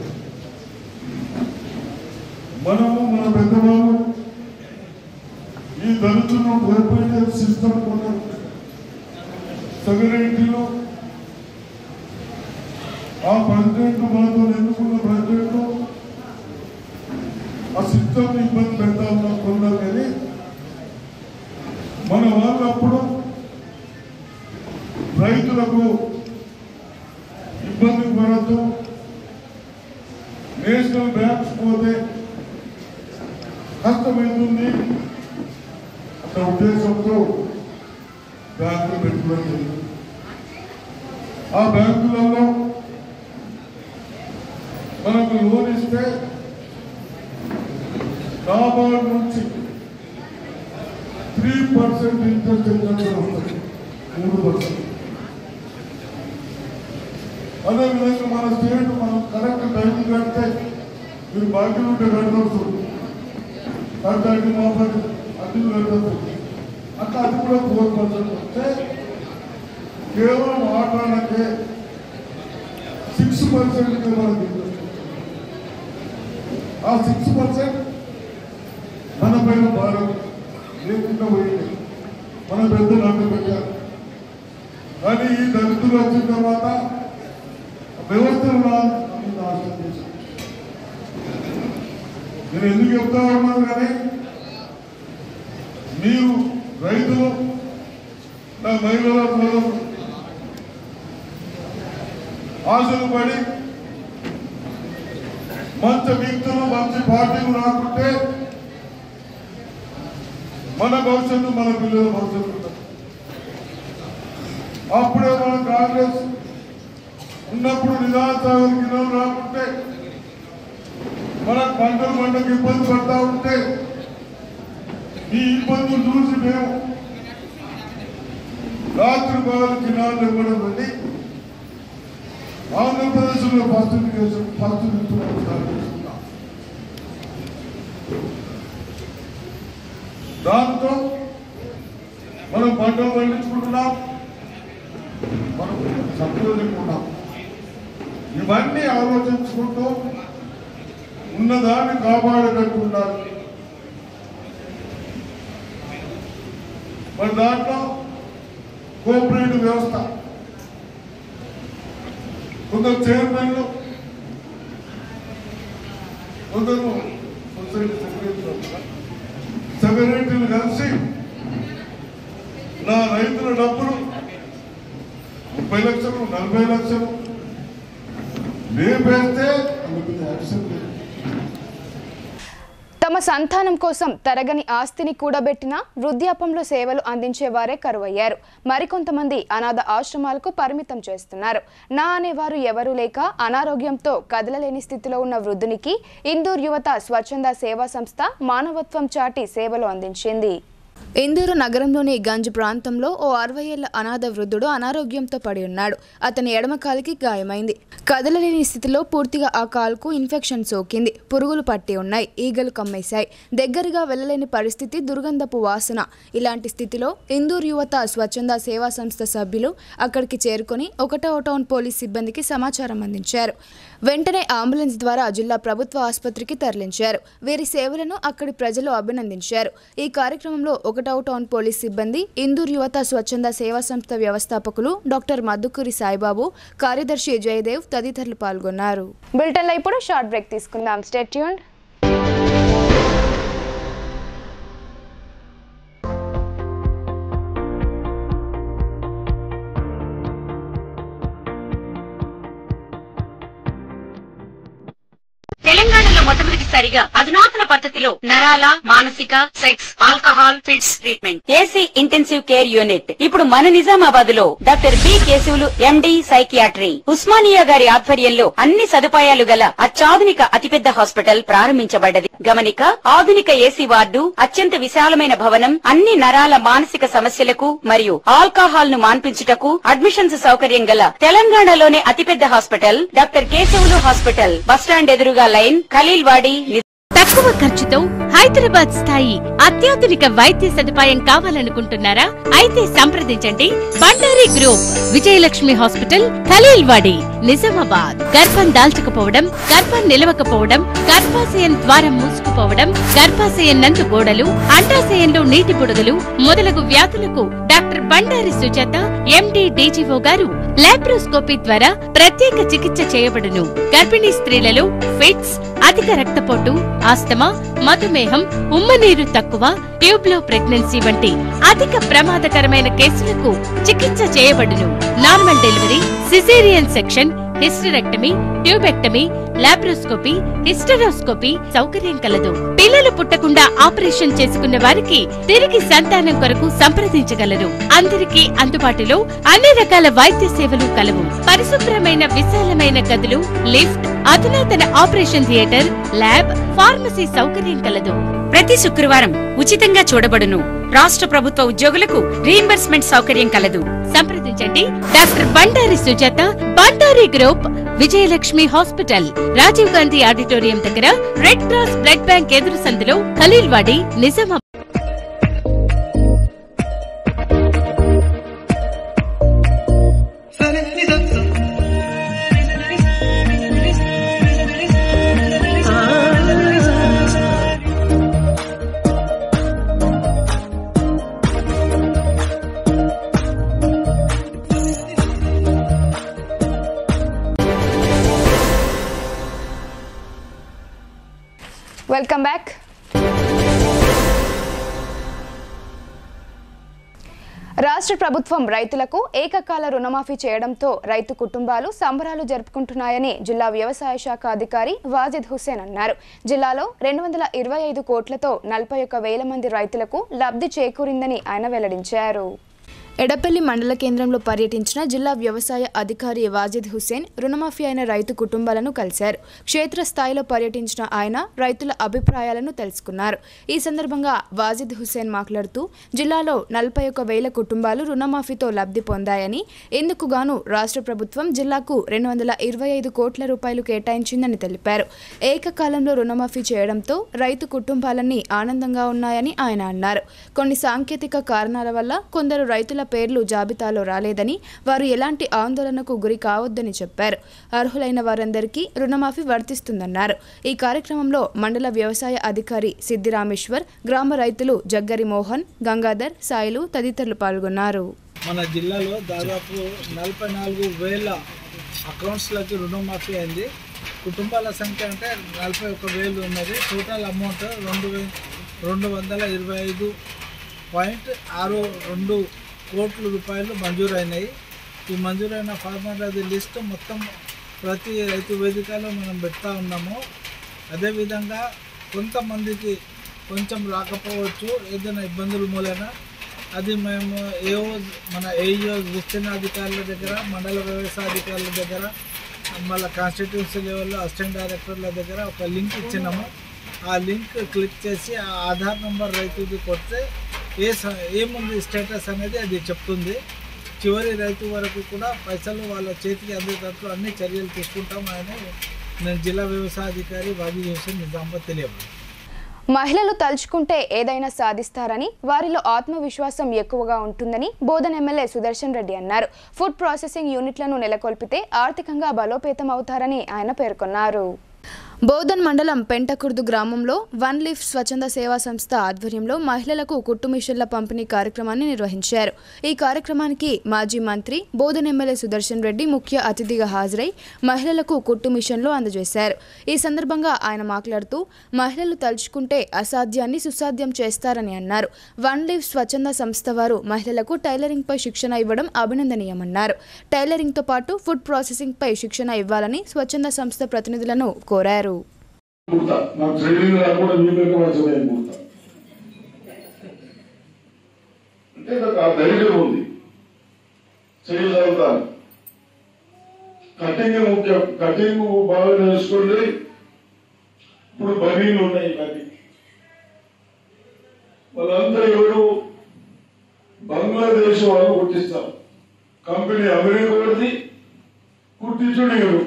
S2: మనము మన పెద్దవాళ్ళు ఈ దళితులను కోల్పోయిన సిస్టమ్ కూడా సెక్రటరీలో ఆ ప్రెసిడెంట్ మనతో ఎన్నుకున్న ప్రెసిడెంట్ ఆ సిస్టమ్ ఇబ్బంది పెడతామనుకున్నా కానీ మన వాళ్ళు అప్పుడు రైతులకు ఇబ్బంది పడద్దు, నేషనల్ బ్యాంక్స్ పోతే కష్టమవుతుంది అన్న ఉద్దేశంతో బ్యాంకులు పెట్టుకోవడం జరిగింది. ఆ బ్యాంకులలో మనకు లోన్ ఇస్తే నాబార్డు నుంచి 3% 10% ఇంట్రెస్ట్ ఎగ్జామ్షన్ వస్తుంది, 3%. అదేవిధంగా మన స్టేట్ మనం కరెక్ట్ టైం కడితే మీరు బాకీ ఉంటే కట్టవచ్చు, కట్టండి మాపడి అడ్డీలు కట్టవచ్చు. అట్లా అది కూడా 4% వస్తే కేవలం ఆటాలకే 6% మనకి. ఆ 6% మన పైన భారం లేకుండా పోయింది, మన పెద్దలు అడ్డు పెట్టారు. కానీ ఈ దళితులు వచ్చిన తర్వాత వ్యవస్థను నాశనం చేశారు. నేను ఎందుకు చెప్తా ఉన్నాను కానీ మీరు రైతులు, నా మహిళల సోదరులు ఆశలు పడి మంచి వ్యక్తులు మంచి పార్టీలు రాకుంటే మన భవిష్యత్తు, మన పిల్లల భవిష్యత్తు ఉంటుంది. అప్పుడే మన కాంగ్రెస్ ఉన్నప్పుడు నిదాన గిన్నెలు రాకుంటే, మన పంటకు ఇబ్బంది పడతా ఉంటే ఈ ఇబ్బందులు చూసి మేము రాత్రి పగలు కినాలు ఇవ్వడం వెళ్ళి ఆంధ్రప్రదేశ్లో ఫస్ట్ తీసుకున్నాం. దాంతో మనం పంటలు పండించుకుంటున్నాం, మనం సంతోషించుకున్నాం. ఇవన్నీ ఆలోచించుకుంటూ ఉన్నదాన్ని కాపాడేటట్టు ఉండాలి. మరి దాంట్లో కోఆపరేటివ్ వ్యవస్థ, కొందరు చైర్మన్లు, కొందరు సొసైటీ సెక్రటరీలు కలిసి నా రైతుల డబ్బులు 30 లక్షలు 40 లక్షలు లేపేస్తే యాక్షన్ లేదు.
S1: తమ సంతానం కోసం తరగని ఆస్తిని కూడబెట్టిన వృద్ధాప్యంలో సేవలు అందించేవారే కరువయ్యారు. మరికొంతమంది అనాథ ఆశ్రమాలకు పరిమితం చేస్తున్నారు. నా అనేవారు ఎవరూ లేక అనారోగ్యంతో కదలలేని స్థితిలో ఉన్న వృద్ధునికి ఇందూర్ యువత స్వచ్ఛంద సేవా సంస్థ మానవత్వం చాటి సేవలు అందించింది. ఇందూరు నగరంలోని గంజ్ ప్రాంతంలో ఓ 60 ఏళ్ల అనాథ వృద్ధుడు అనారోగ్యంతో పడి ఉన్నాడు. అతని ఎడమ కాలికి గాయమైంది. కదలలేని స్థితిలో పూర్తిగా ఆ కాలుకు ఇన్ఫెక్షన్ సోకింది. పురుగులు పట్టి ఉన్నాయి, ఈగలు కమ్మేశాయి. దగ్గరగా వెళ్లలేని పరిస్థితి, దుర్గంధపు వాసన. ఇలాంటి స్థితిలో ఇందూరు యువత స్వచ్ఛంద సేవా సంస్థ సభ్యులు అక్కడికి చేరుకుని 1వ టౌన్ పోలీస్ సిబ్బందికి సమాచారం అందించారు. వెంటనే అంబులెన్స్ ద్వారా జిల్లా ప్రభుత్వ ఆసుపత్రికి తరలించారు. వీరి సేవలను అక్కడి ప్రజలు అభినందించారు. ఈ కార్యక్రమంలో 1వ టౌన్ పోలీస్ సిబ్బంది, ఇందూర్ యువత స్వచ్ఛంద సేవా సంస్థ వ్యవస్థాపకులు డాక్టర్ మద్దుకూరి సాయిబాబు, కార్యదర్శి జయదేవ్ తదితరులు పాల్గొన్నారు. బులెటిన్లో ఇప్పుడు షార్ట్ బ్రేక్ తీసుకుందాం. Stay tuned.
S5: తెలంగాణలో మొట్టమొదటిసారిగా అధునాతన పద్ధతిలో నరాల, మానసిక, sex, alcohol, fits treatment, AC intensive care unit ఇప్పుడు మన నిజామాబాద్ లో doctor B Keshavulu MD psychiatry, Osmania గారి ఆధ్వర్యంలో అన్ని సదుపాయాలు గల అత్యాధునిక అతిపెద్ద హాస్పిటల్ ప్రారంభించబడ్డది. గమనిక, ఆధునిక ఏసీ వార్డు, అత్యంత విశాలమైన భవనం, అన్ని నరాల మానసిక సమస్యలకు మరియు ఆల్కహాల్ ను మాన్పించుటకు అడ్మిషన్స్ సౌకర్యం గల తెలంగాణలోనే అతిపెద్ద hospital doctor Keshavulu hospital, bus stand ఎదురుగా లైన్, ఖలీల్వాడి.
S6: తక్కువ ఖర్చుతో హైదరాబాద్ స్థాయి అత్యాధునిక వైద్య సదుపాయం కావాలనుకుంటున్నారా? అయితే సంప్రదించండి బండారి గ్రూప్, విజయలక్ష్మి హాస్పిటల్, ఖలీల్వాడి, నిజామాబాద్. గర్భం దాల్చకపోవడం, గర్భం నిలవకపోవడం, గర్భాశయం ద్వారం మూసుకుపోవడం, గర్భాశయం నందు గోడలు, అండాశయంలో నీటి బుడగలు మొదలగు వ్యాధులకు డాక్టర్ బండారి సుజాత ఎండి డీజీఓ గారు లాప్రోస్కోపీ ద్వారా ప్రత్యేక చికిత్స చేయబడును. గర్భిణీ స్త్రీలలో ఫిట్స్, అధిక రక్తపోటు, ఆస్తమా, మధుమేహం, ఉమ్మనీరు తక్కువ, ట్యూబ్లో ప్రెగ్నెన్సీ వంటి అధిక ప్రమాదకరమైన కేసులకు చికిత్స చేయబడును. Normal delivery, caesarean section, hysterectomy, tubectomy, laparoscopy, hysteroscopy సౌకర్యం కలదు. పిల్లలు పుట్టకుండా ఆపరేషన్ చేసుకున్న వారికి తిరిగి సంతానం కొరకు సంప్రదించగలరు. అందరికీ అందుబాటులో అన్ని రకాల వైద్య సేవలు కలవు. పరిశుభ్రమైన విశాలమైన గదులు, లిఫ్ట్, అధునాతన ఆపరేషన్ థియేటర్, ల్యాబ్, ఫార్మసీ సౌకర్యం కలదు.
S5: ప్రతి శుక్రవారం ఉచితంగా చూడబడును. రాష్ట్ర ప్రభుత్వ ఉద్యోగులకు రీయింబర్స్మెంట్ సౌకర్యం కలదు.
S6: సంప్రదించండి doctor Bandari Sujatha, Bandari group, Vijayalakshmi hospital, Rajiv Gandhi auditorium దగ్గర, రెడ్ క్రాస్ బ్లడ్ బ్యాంక్ ఎదురు సందులో, ఖలీల్వాడి, నిజామాబాద్.
S1: Welcome back. రాష్ట్ర ప్రభుత్వం రైతులకు ఏకకాల రుణమాఫీ చేయడంతో రైతు కుటుంబాలు సంబరాలు జరుపుకుంటున్నాయని జిల్లా వ్యవసాయ శాఖ అధికారి వాజిద్ హుస్సేన్ అన్నారు. జిల్లాలో 225 కోట్లతో 41,000 మంది రైతులకు లబ్ధి చేకూరిందని ఆయన వెల్లడించారు. ఎడపల్లి మండల కేంద్రంలో పర్యటించిన జిల్లా వ్యవసాయ అధికారి వాజిద్ హుస్సేన్ రుణమాఫీ అయిన రైతు కుటుంబాలను కలిశారు. క్షేత్రస్థాయిలో పర్యటించిన ఆయన రైతుల అభిప్రాయాలను తెలుసుకున్నారు. ఈ సందర్భంగా వాజిద్ హుస్సేన్ మాట్లాడుతూ జిల్లాలో 41,000 కుటుంబాలు రుణమాఫీతో లబ్ధి పొందాయని, ఇందుకు గాను రాష్ట్ర ప్రభుత్వం జిల్లాకు 225 కోట్ల రూపాయలు కేటాయించిందని తెలిపారు. ఏకకాలంలో రుణమాఫీ చేయడంతో రైతు కుటుంబాలన్నీ ఆనందంగా ఉన్నాయని ఆయన అన్నారు. కొన్ని సాంకేతిక కారణాల వల్ల కొందరు రైతుల పేర్లు జాబితాలో రాలేదని, వారు ఎలాంటి ఆందోళనకు గురి కావద్దని చెప్పారు. అర్హులైన వారందరికీ రుణమాఫీ వర్తిస్తుందన్నారు. ఈ కార్యక్రమంలో మండల వ్యవసాయ అధికారి సిద్ది రామేశ్వర్, గ్రామ రైతులు జగ్గరి మోహన్, గంగాధర్, సాయిలు తదితరులు పాల్గొన్నారు.
S7: మన జిల్లాలో దాదాపు 44,000 అకౌంట్స్లకి రుణమాఫీ అయింది. కుటుంబాల సంఖ్య అంటే 41,000 ఉన్నది. టోటల్ అమౌంట్ 225.62 కోట్ల రూపాయలు మంజూరైనాయి. ఈ మంజూరైన ఫార్మర్ అది లిస్ట్ మొత్తం ప్రతి రైతు వేదికలో మనం పెడతా ఉన్నాము. అదేవిధంగా కొంతమందికి కొంచెం రాకపోవచ్చు, ఏదైనా ఇబ్బందుల మూలన అది మేము మన ఏఈఓ విస్తీర్ణాధికారుల దగ్గర, మండల వ్యవసాయ అధికారుల దగ్గర, మళ్ళీ కాన్స్టిట్యూన్సీ లెవెల్లో అసిస్టెంట్ డైరెక్టర్ల దగ్గర ఒక లింక్ ఇచ్చినాము. ఆ లింక్ క్లిక్ చేసి ఆ ఆధార్ నెంబర్ రైతుది కొడితే ఏముంది స్టేటస్ అనేది అది చెప్తుంది. చివరి రైతు వరకు కూడా పైసలు వాళ్ళ చేతికి అందేటట్లు అన్ని చర్యలు తీసుకుంటాం అని నేను జిల్లా వ్యవసాయ అధికారి వాజిద్ హుస్సేన్ నిజామాబాద్ తెలియదు.
S1: మహిళలు తలుచుకుంటే ఏదైనా సాధిస్తారని, వారిలో ఆత్మవిశ్వాసం ఎక్కువగా ఉంటుందని బోధన్ ఎమ్మెల్యే సుదర్శన్ రెడ్డి అన్నారు. ఫుడ్ ప్రాసెసింగ్ యూనిట్లను నెలకొల్పితే ఆర్థికంగా బలోపేతం అవుతారని ఆయన పేర్కొన్నారు. బోధన్ మండలం పెంటకుర్దు గ్రామంలో వన్ లీఫ్ స్వచ్ఛంద సేవా సంస్థ ఆధ్వర్యంలో మహిళలకు కుట్టు మిషన్ల పంపిణీ కార్యక్రమాన్ని నిర్వహించారు. ఈ కార్యక్రమానికి మాజీ మంత్రి బోధన్ ఎమ్మెల్యే సుదర్శన్ రెడ్డి ముఖ్య అతిథిగా హాజరై మహిళలకు కుట్టు మిషన్లు అందజేశారు. ఈ సందర్భంగా ఆయన మాట్లాడుతూ మహిళలు తలుచుకుంటే అసాధ్యాన్ని సుసాధ్యం చేస్తారని అన్నారు. వన్ లీఫ్ స్వచ్ఛంద సంస్థ వారు మహిళలకు టైలరింగ్ పై శిక్షణ ఇవ్వడం అభినందనీయమన్నారు. టైలరింగ్ తో పాటు ఫుడ్ ప్రాసెసింగ్ పై శిక్షణ ఇవ్వాలని స్వచ్ఛంద సంస్థ ప్రతినిధులను కోరారు.
S2: నాకు ట్రైనింగ్ రాకుండా మీకు మంచిగా అంటే నాకు ఆ ధైర్యం ఉంది, చేయగలుగుతాను. కటింగ్ ముఖ్యం, కటింగ్ బాగా నేర్చుకోండి. ఇప్పుడు బనీలు ఉన్నాయి, వాళ్ళందరూ ఎవరు బంగ్లాదేశ్ వాళ్ళు కుట్టిస్తారు. కంపెనీ అమెరికా వాడిది, కుట్టించుడు ఎవరు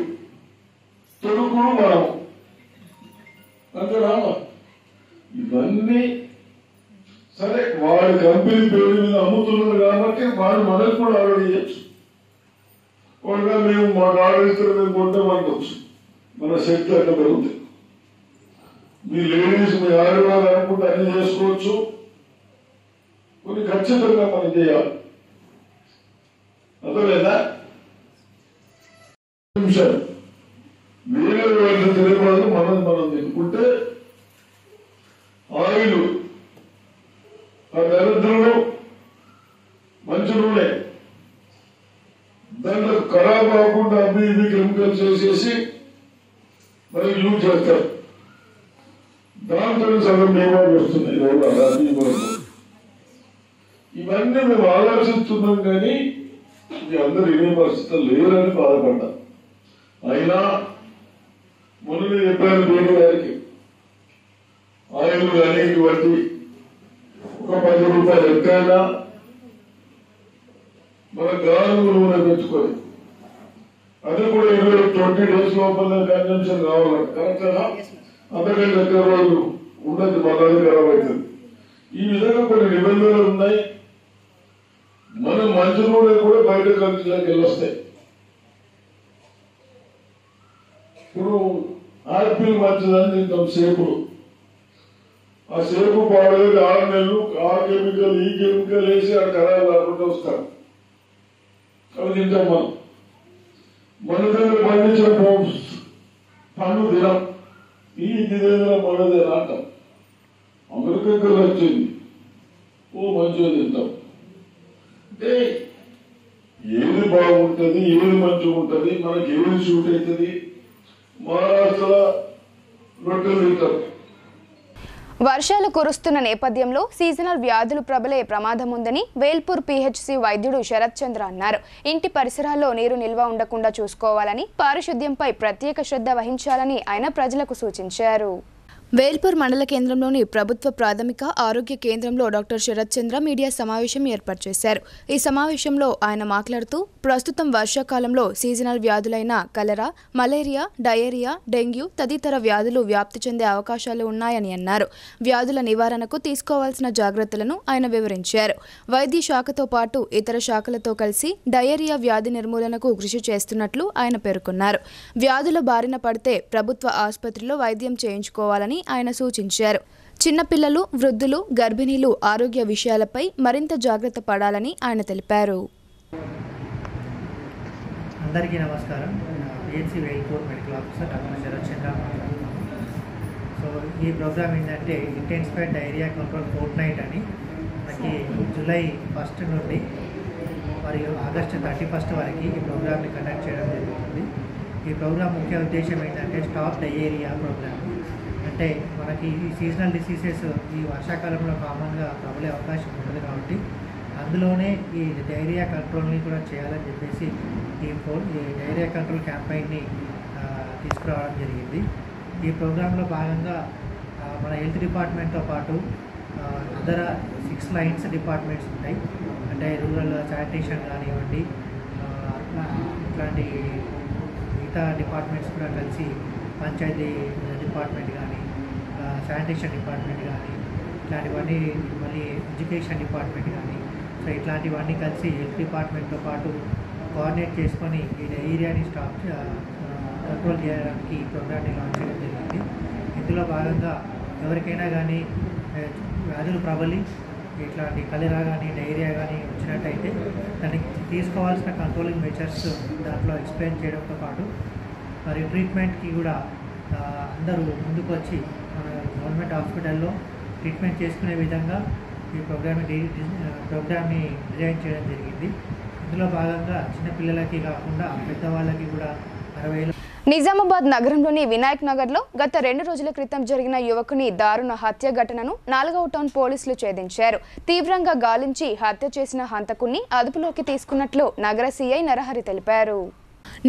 S2: తొడుకుడు మనం అంతే రామా. ఇవన్నీ సరే, వాడి కంపెనీ పేరు మీద అమ్ముతున్నాడు కాబట్టి వాడు మనకు కూడా ఆర్డర్ చేయొచ్చు. వాడుగా మేము మాకు ఆర్డర్ ఇస్తే మేము కొంటామనుకోవచ్చు. మన శక్తి అట్లా పెరుగుతుంది. మీ లేడీస్ మీ ఆడవాళ్ళు అనుకుంటే అన్ని చేసుకోవచ్చు. కొన్ని ఖచ్చితంగా మనం చేయాలి. అర్థమైందా? నిమిషాలు వేరే వాళ్ళు తెలియదు. మనం తినుకుంటే ఆయిల్ ఆ దరిద్రులు మంచి నూనె దాంట్లో ఖరాబ్ అవ్వకుండా అవి ఇవి కెమికల్స్ వేసేసి మరి యూజ్ చేస్తారు. దాంతో సగం నియమాలు వస్తున్నాయి. ఇవన్నీ మేము ఆలోచిస్తున్నాం, కానీ ఇది అందరూ ఇదే పరిస్థితులు లేరని బాధపడ్డాం. అయినా మొన్న చెప్పాను వేరే గారికి ఆయిల్ కానీ ఇవన్నీ ఒక 10 రూపాయలు ఎక్కైనా మన గానుగుల నూనె పెంచుకొని అది కూడా 20 days లోపల కన్జంప్షన్ కావాలంట. కరెక్టేనా? అంతకంటే ఎక్కువ రోజులు ఉండదు, మళ్ళీ ఖరాబ్ అవుతుంది. ఈ విధంగా కొన్ని నిబంధనలు ఉన్నాయి. మన మంచి నూనె కూడా బయట కంట్రీలోకి వెళ్ళొస్తాయి. ఇప్పుడు ఆపిల్ మంచిదని తింటాం సేపులు. ఆ సేపు పాడలేదు 6 నెలలు ఆ కెమికల్ ఈ కెమికల్ వేసి ఆ ఖరాబ్ కాకుండా వస్తాం. అవి తింటాం మనం. మన దగ్గర పండించిన పండు తినం. ఈ తినేదిన మనదే అంటాం. అమెరికా వచ్చింది మంచిగా తింటాం. అంటే ఏది బాగుంటుంది, ఏది మంచిగా ఉంటుంది, మనకి ఏది షూట్ అవుతుంది. మహారాష్ట్రలో రొట్టెలు తింటాం.
S1: వర్షాలు కురుస్తున్న నేపథ్యంలో సీజనల్ వ్యాధులు ప్రబలే ప్రమాదం ఉందని వేల్పూర్ పీహెచ్సీ వైద్యుడు శరత్ చంద్ర అన్నారు. ఇంటి పరిసరాల్లో నీరు నిల్వ ఉండకుండా చూసుకోవాలని, పారిశుద్ధ్యంపై ప్రత్యేక శ్రద్ధ వహించాలని ఆయన ప్రజలకు సూచించారు. వేల్పూర్ మండల కేంద్రంలోని ప్రభుత్వ ప్రాథమిక ఆరోగ్య కేంద్రంలో డాక్టర్ శరత్ చంద్ర మీడియా సమావేశం ఏర్పాటు చేశారు. ఈ సమావేశంలో ఆయన మాట్లాడుతూ ప్రస్తుతం వర్షాకాలంలో సీజనల్ వ్యాధులైన కలరా, మలేరియా, డయేరియా, డెంగ్యూ తదితర వ్యాధులు వ్యాప్తి చెందే అవకాశాలు ఉన్నాయని అన్నారు. వ్యాధుల నివారణకు తీసుకోవాల్సిన జాగ్రత్తలను ఆయన వివరించారు. వైద్య శాఖతో పాటు ఇతర శాఖలతో కలిసి డయేరియా వ్యాధి నిర్మూలనకు కృషి చేస్తున్నట్లు ఆయన పేర్కొన్నారు. వ్యాధుల బారిన పడితే ప్రభుత్వ ఆసుపత్రిలో వైద్యం చేయించుకోవాలని ఆయన సూచించారు. చిన్నపిల్లలు, వృద్ధులు, గర్భిణీలు ఆరోగ్య విషయాలపై మరింత జాగ్రత్త పడాలని ఆయన తెలిపారు.
S8: అందరికీ నమస్కారం. PHC Velpur medical officer doctor Sharath Chandra. So ఈ ప్రోగ్రామ్ ఏంటంటే intensified diarrhoea control fortnight అని మనకి జూలై 1 నుండి మరియు ఆగస్టు 31 వరకు ఈ ప్రోగ్రామ్ని కండక్ట్ చేయడం జరుగుతుంది. ఈ ప్రోగ్రామ్ ముఖ్య ఉద్దేశం ఏంటంటే స్టాప్ డయేరియా ప్రోగ్రామ్. అంటే మనకి ఈ సీజనల్ డిసీజెస్ ఈ వర్షాకాలంలో కామన్గా ప్రబలే అవకాశం ఉంటుంది కాబట్టి అందులోనే ఈ డైరియా కంట్రోల్ని కూడా చేయాలని చెప్పేసి ఈ డైరియా కంట్రోల్ క్యాంపెయిన్ని తీసుకురావడం జరిగింది. ఈ ప్రోగ్రాంలో భాగంగా మన హెల్త్ డిపార్ట్మెంట్తో పాటు అదర్ 6 లైన్స్ డిపార్ట్మెంట్స్ ఉంటాయి. అంటే రూరల్ శానిటేషన్ కానివ్వండి, ఇట్లాంటి మిగతా డిపార్ట్మెంట్స్ కూడా కలిసి పంచాయతీ డిపార్ట్మెంట్ కానీ, శానిటేషన్ డిపార్ట్మెంట్ కానీ, ఇట్లాంటివన్నీ మళ్ళీ ఎడ్యుకేషన్ డిపార్ట్మెంట్ కానీ, సో ఇట్లాంటివన్నీ కలిసి హెల్త్ డిపార్ట్మెంట్తో పాటు కోఆర్డినేట్ చేసుకొని ఈ డయేరియాని కంట్రోల్ చేయడానికి ఈ ప్రోగ్రామ్ని లాంచ్ చేయడం జరిగింది. ఇందులో భాగంగా ఎవరికైనా కానీ వ్యాధులు ప్రబలి ఇట్లాంటి కలరా కానీ డయేరియా కానీ వచ్చినట్టయితే దానికి తీసుకోవాల్సిన కంట్రోలింగ్ మెజర్స్ దాంట్లో ఎక్స్ప్లెయిన్ చేయడంతో పాటు మరి ట్రీట్మెంట్కి కూడా అందరూ ముందుకు వచ్చి మన గవర్నమెంట్ హాస్పిటల్లో ట్రీట్మెంట్ చేసుకునే విధంగా ఈ ప్రోగ్రామ్ని డిజైన్ చేయడం జరిగింది. ఇందులో భాగంగా చిన్నపిల్లలకి కాకుండా పెద్దవాళ్ళకి కూడా 60
S1: నిజామాబాద్ నగరంలోని వినాయక్ నగర్లో గత 2 రోజుల క్రితం జరిగిన యువకుని దారుణ హత్య ఘటనను 4వ టౌన్ పోలీసులు ఛేదించారు. తీవ్రంగా గాలించి హత్య చేసిన హంతకుణ్ణి అదుపులోకి తీసుకున్నట్లు నగర సీఐ నరహరి తెలిపారు.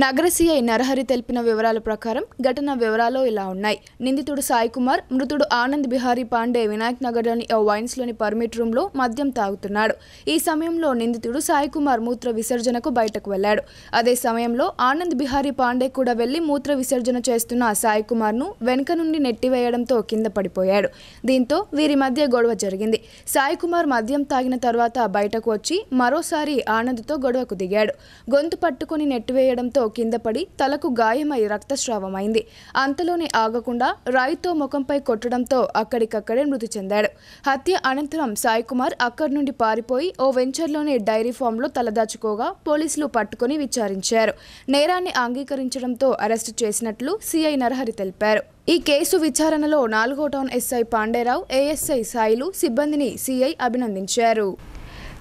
S1: నగర సీఐ నరహరి తెలిపిన వివరాల ప్రకారం ఘటన వివరాలు ఇలా ఉన్నాయి. నిందితుడు సాయి కుమార్, మృతుడు ఆనంద్ బిహారీ పాండే వినాయక్ నగర్లోని వైన్స్లోని పర్మిట్ రూమ్లో మద్యం తాగుతున్నాడు. ఈ సమయంలో నిందితుడు సాయి కుమార్ మూత్ర విసర్జనకు బయటకు వెళ్లాడు. అదే సమయంలో ఆనంద్ బిహారీ పాండే కూడా వెళ్లి మూత్ర విసర్జన చేస్తున్న సాయి కుమార్ను వెనుక నుండి నెట్టివేయడంతో కింద పడిపోయాడు. దీంతో వీరి మధ్య గొడవ జరిగింది. సాయి కుమార్ మద్యం తాగిన తర్వాత బయటకు వచ్చి మరోసారి ఆనంద్తో గొడవకు దిగాడు. గొంతు పట్టుకుని నెట్టివేయడంతో కింద పడి తలకు గాయమై రక్తస్రావమైంది. అంతలోనే ఆగకుండా రాయితో ముఖంపై కొట్టడంతో అక్కడికక్కడే మృతి చెందాడు. హత్య అనంతరం సాయి కుమార్ అక్కడి నుండి పారిపోయి ఓ వెంచర్లోని డైరీ ఫామ్లో తలదాచుకోగా పోలీసులు పట్టుకుని విచారించారు. నేరాన్ని అంగీకరించడంతో అరెస్టు చేసినట్లు సీఐ నరహరి తెలిపారు. ఈ కేసు విచారణలో 4వ town SI Panderao, ASI Sailu సిబ్బందిని సీఐ అభినందించారు.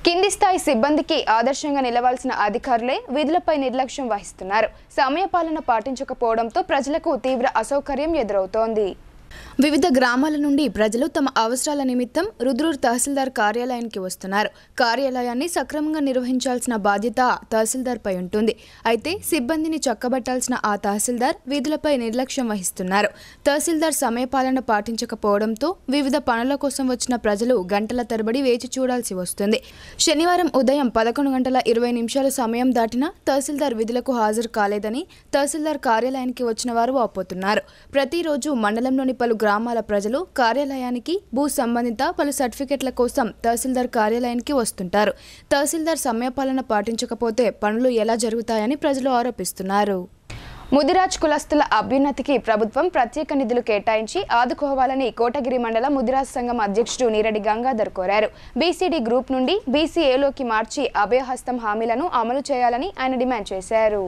S1: కింది స్థాయి సిబ్బందికి ఆదర్శంగా నిలవాల్సిన అధికారులే విధులపై నిర్లక్ష్యం వహిస్తున్నారు. సమయపాలన పాటించకపోవడంతో ప్రజలకు తీవ్ర అసౌకర్యం ఎదురవుతోంది. వివిధ గ్రామాల నుండి ప్రజలు తమ అవసరాల నిమిత్తం రుద్రూర్ తహసీల్దార్ కార్యాలయానికి వస్తున్నారు. కార్యాలయాన్ని సక్రమంగా నిర్వహించాల్సిన బాధ్యత తహసీల్దార్పై ఉంటుంది. అయితే సిబ్బందిని చక్కబట్టాల్సిన ఆ తహసీల్దార్ విధులపై నిర్లక్ష్యం వహిస్తున్నారు. తహసీల్దార్ సమయపాలన పాటించకపోవడంతో వివిధ పనుల కోసం వచ్చిన ప్రజలు గంటల తరబడి వేచి చూడాల్సి వస్తుంది. శనివారం ఉదయం 11:20 సమయం దాటినా తహసీల్దార్ విధులకు హాజరు కాలేదని తహసీల్దార్ కార్యాలయానికి వచ్చిన వారు వాపోతున్నారు. ప్రతిరోజు మండలంలోని పలు గ్రామాల ప్రజలు కార్యాలయానికి భూ సంబంధిత పలు సర్టిఫికెట్ల కోసం తహసీల్దార్ కార్యాలయానికి వస్తుంటారు. తహసీల్దార్ సమయపాలన పాటించకపోతే పనులు ఎలా జరుగుతాయని ప్రజలు ఆరోపిస్తున్నారు. ముదిరాజ్ కులస్తుల అభ్యున్నతికి ప్రభుత్వం ప్రత్యేక నిధులు కేటాయించి ఆదుకోవాలని కోటగిరి మండల ముదిరాజ్ సంఘం అధ్యక్షుడు నీరడి గంగాధర్ కోరారు. బీసీడీ గ్రూప్ నుండి బీసీఏలోకి మార్చి అభయహస్తం హామీలను అమలు చేయాలని ఆయన డిమాండ్ చేశారు.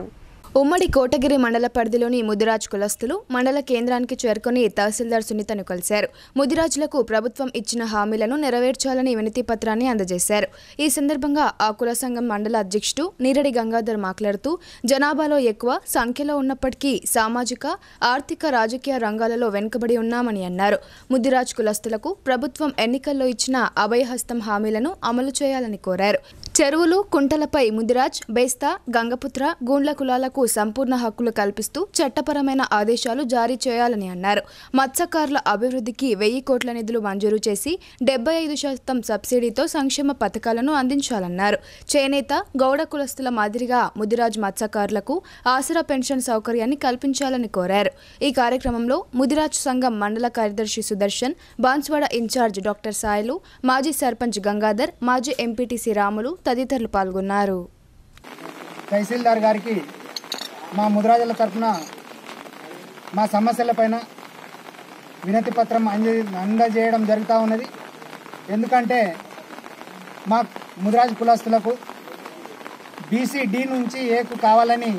S1: ఉమ్మడి కోటగిరి మండల పరిధిలోని ముదిరాజ్ కులస్తులు మండల కేంద్రానికి చేరుకుని తహసీల్దార్ సునీతను కలిశారు. ముదిరాజులకు ప్రభుత్వం ఇచ్చిన హామీలను నెరవేర్చాలని వినతి పత్రాన్ని అందజేశారు. ఈ సందర్భంగా ఆ కుల సంఘం మండల అధ్యక్షుడు నీరడి గంగాధర్ మాట్లాడుతూ జనాభాలో ఎక్కువ సంఖ్యలో ఉన్నప్పటికీ సామాజిక, ఆర్థిక, రాజకీయ రంగాలలో వెనుకబడి ఉన్నామని అన్నారు. ముదిరాజ్ కులస్తులకు ప్రభుత్వం ఎన్నికల్లో ఇచ్చిన అభయహస్తం హామీలను అమలు చేయాలని కోరారు. చెరువులు, కుంటలపై ముదిరాజ్, బేస్తా, గంగపుత్ర, గూండ్ల కులాలకు సంపూర్ణ హక్కులు కల్పిస్తూ చట్టపరమైన ఆదేశాలు జారీ చేయాలని అన్నారు. మత్స్యకారుల అభివృద్ధికి 1000 కోట్ల నిధులు మంజూరు చేసి 75% సబ్సిడీతో సంక్షేమ పథకాలను అందించాలన్నారు. చేనేత, గౌడ కులస్తుల మాదిరిగా ముదిరాజ్ మత్స్యకారులకు ఆసరా పెన్షన్ సౌకర్యాన్ని కల్పించాలని కోరారు. ఈ కార్యక్రమంలో ముదిరాజ్ సంఘం మండల కార్యదర్శి సుదర్శన్, బాన్స్వాడ ఇన్ఛార్జ్ డాక్టర్ సాయిలు, మాజీ సర్పంచ్ గంగాధర్, మాజీ ఎంపీటీసీ రాములు తదితరులు పాల్గొన్నారు.
S9: తహసీల్దార్ గారికి మా ముదిరాజుల తరఫున మా సమస్యలపైన వినతి పత్రం అందజేయడం జరుగుతూ ఉన్నది. ఎందుకంటే మా ముదిరాజు కులస్తులకు బీసీడీ నుంచి ఏకు కావాలని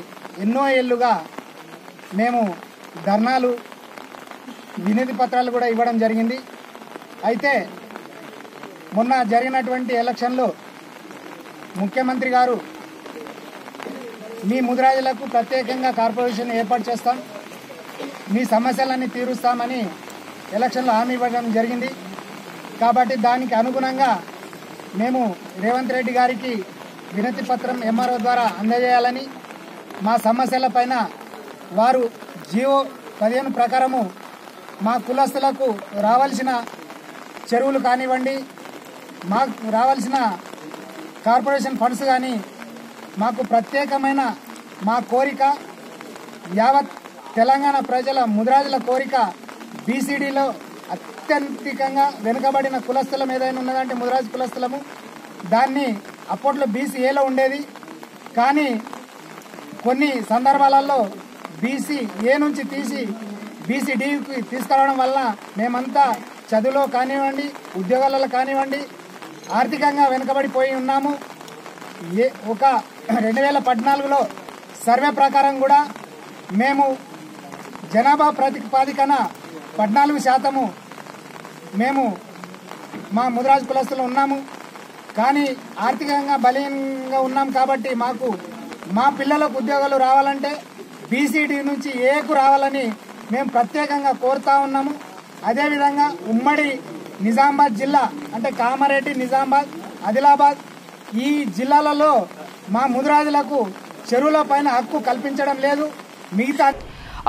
S9: ఎన్నో ఏళ్ళుగా మేము ధర్నాలు, వినతి పత్రాలు కూడా ఇవ్వడం జరిగింది. అయితే మొన్న జరిగినటువంటి ఎలక్షన్లో ముఖ్యమంత్రి గారు మీ ముదిరాజులకు ప్రత్యేకంగా కార్పొరేషన్ ఏర్పాటు చేస్తాం, మీ సమస్యలన్నీ తీరుస్తామని ఎలక్షన్లో హామీ ఇవ్వడం జరిగింది. కాబట్టి దానికి అనుగుణంగా మేము రేవంత్ రెడ్డి గారికి వినతి పత్రం ఎంఆర్ఓ ద్వారా అందజేయాలని, మా సమస్యలపైన వారు జీవో 15 ప్రకారము మా కులస్తులకు రావాల్సిన చెరువులు కానివ్వండి, మాకు రావాల్సిన కార్పొరేషన్ ఫండ్స్ కానీ, మాకు ప్రత్యేకమైన మా కోరిక, యావత్ తెలంగాణ ప్రజల ముదిరాజుల కోరిక బీసీడీలో అత్యంతికంగా వెనుకబడిన కులస్తులం ఏదైనా ఉన్నదంటే ముదిరాజు కులస్తులము. దాన్ని అప్పట్లో బీసీఏలో ఉండేది. కానీ కొన్ని సందర్భాలలో బీసీఏ నుంచి తీసి బీసీడీకి తీసుకురావడం వల్ల మేమంతా చదువులో కానివ్వండి, ఉద్యోగాలలో కానివ్వండి ఆర్థికంగా వెనుకబడిపోయి ఉన్నాము. ఒక 2014లో సర్వే ప్రకారం కూడా మేము జనాభా ప్రాతిపదికన 14% మేము మా ముదిరాజు కులస్తులు ఉన్నాము. కానీ ఆర్థికంగా బలీయంగా ఉన్నాం కాబట్టి మాకు మా పిల్లలకు ఉద్యోగాలు రావాలంటే బీసీడీ నుంచి ఏకు రావాలని మేము ప్రత్యేకంగా కోరుతా ఉన్నాము. అదేవిధంగా ఉమ్మడి నిజామాబాద్ జిల్లా అంటే కామారెడ్డి, నిజామాబాద్, ఆదిలాబాద్ ఈ జిల్లాలలో మా ముదిరాజులకు చెరువుల పైన హక్కు కల్పించడం లేదు. మిగతా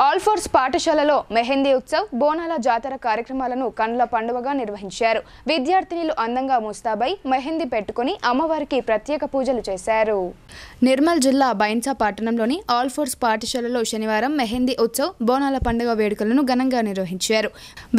S1: ఆల్ ఫోర్స్ పాఠశాలలో మెహందీ ఉత్సవ్, బోనాల జాతర కార్యక్రమాలను కన్నుల పండుగగా నిర్వహించారు. విద్యార్థినులు అందంగా ముస్తాబై మెహందీ పెట్టుకుని అమ్మవారికి ప్రత్యేక పూజలు చేశారు. నిర్మల్ జిల్లా బైన్సా పట్టణంలోని ఆల్ ఫోర్స్ పాఠశాలలో శనివారం మెహందీ ఉత్సవ్, బోనాల పండుగ వేడుకలను ఘనంగా నిర్వహించారు.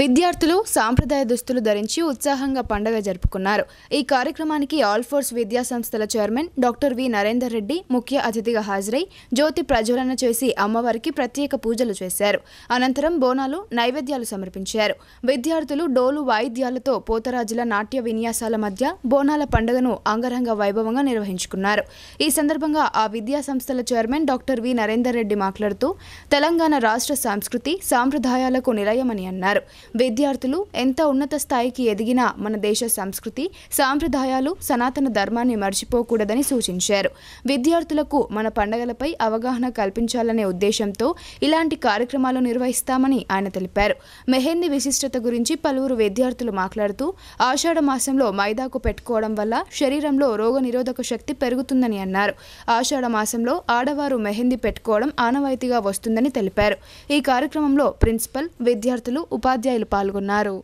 S1: విద్యార్థులు సాంప్రదాయ దుస్తులు ధరించి ఉత్సాహంగా పండుగ జరుపుకున్నారు. ఈ కార్యక్రమానికి ఆల్ ఫోర్స్ విద్యా సంస్థల chairman doctor V Narender Reddy ముఖ్య అతిథిగా హాజరై జ్యోతి ప్రజ్వలన చేసి అమ్మవారికి ప్రత్యేక పూజలు చేశారు. అనంతరం బోనాలు, నైవేద్యాలు సమర్పించారు. విద్యార్థులు డోలు వాయిద్యాలతో పోతరాజుల నాట్య విన్యాసాల మధ్య బోనాల పండుగను అంగరంగ వైభవంగా నిర్వహించుకున్నారు. ఈ సందర్భంగా ఆ విద్యా సంస్థల chairman doctor V Narender Reddy మాట్లాడుతూ తెలంగాణ రాష్ట్ర సంస్కృతి సాంప్రదాయాలకు నిలయమని అన్నారు. విద్యార్థులు ఎంత ఉన్నత స్థాయికి ఎదిగినా మన దేశ సంస్కృతి సాంప్రదాయాలు సనాతన ధర్మాన్ని మర్చిపోకూడదని సూచించారు. విద్యార్థులకు మన పండుగలపై అవగాహన కల్పించాలనే ఉద్దేశంతో ఇలాంటి వంటి కార్యక్రమాలు నిర్వహిస్తామని ఆయన తెలిపారు. మెహందీ విశిష్టత గురించి పలువురు విద్యార్థులు మాట్లాడుతూ ఆషాఢ మాసంలో మైదాకు పెట్టుకోవడం వల్ల శరీరంలో రోగనిరోధక శక్తి పెరుగుతుందని అన్నారు. ఆషాఢ మాసంలో ఆడవారు మెహందీ పెట్టుకోవడం ఆనవాయితీగా వస్తుందని తెలిపారు. ఈ కార్యక్రమంలో ప్రిన్సిపల్, విద్యార్థులు, ఉపాధ్యాయులు పాల్గొన్నారు.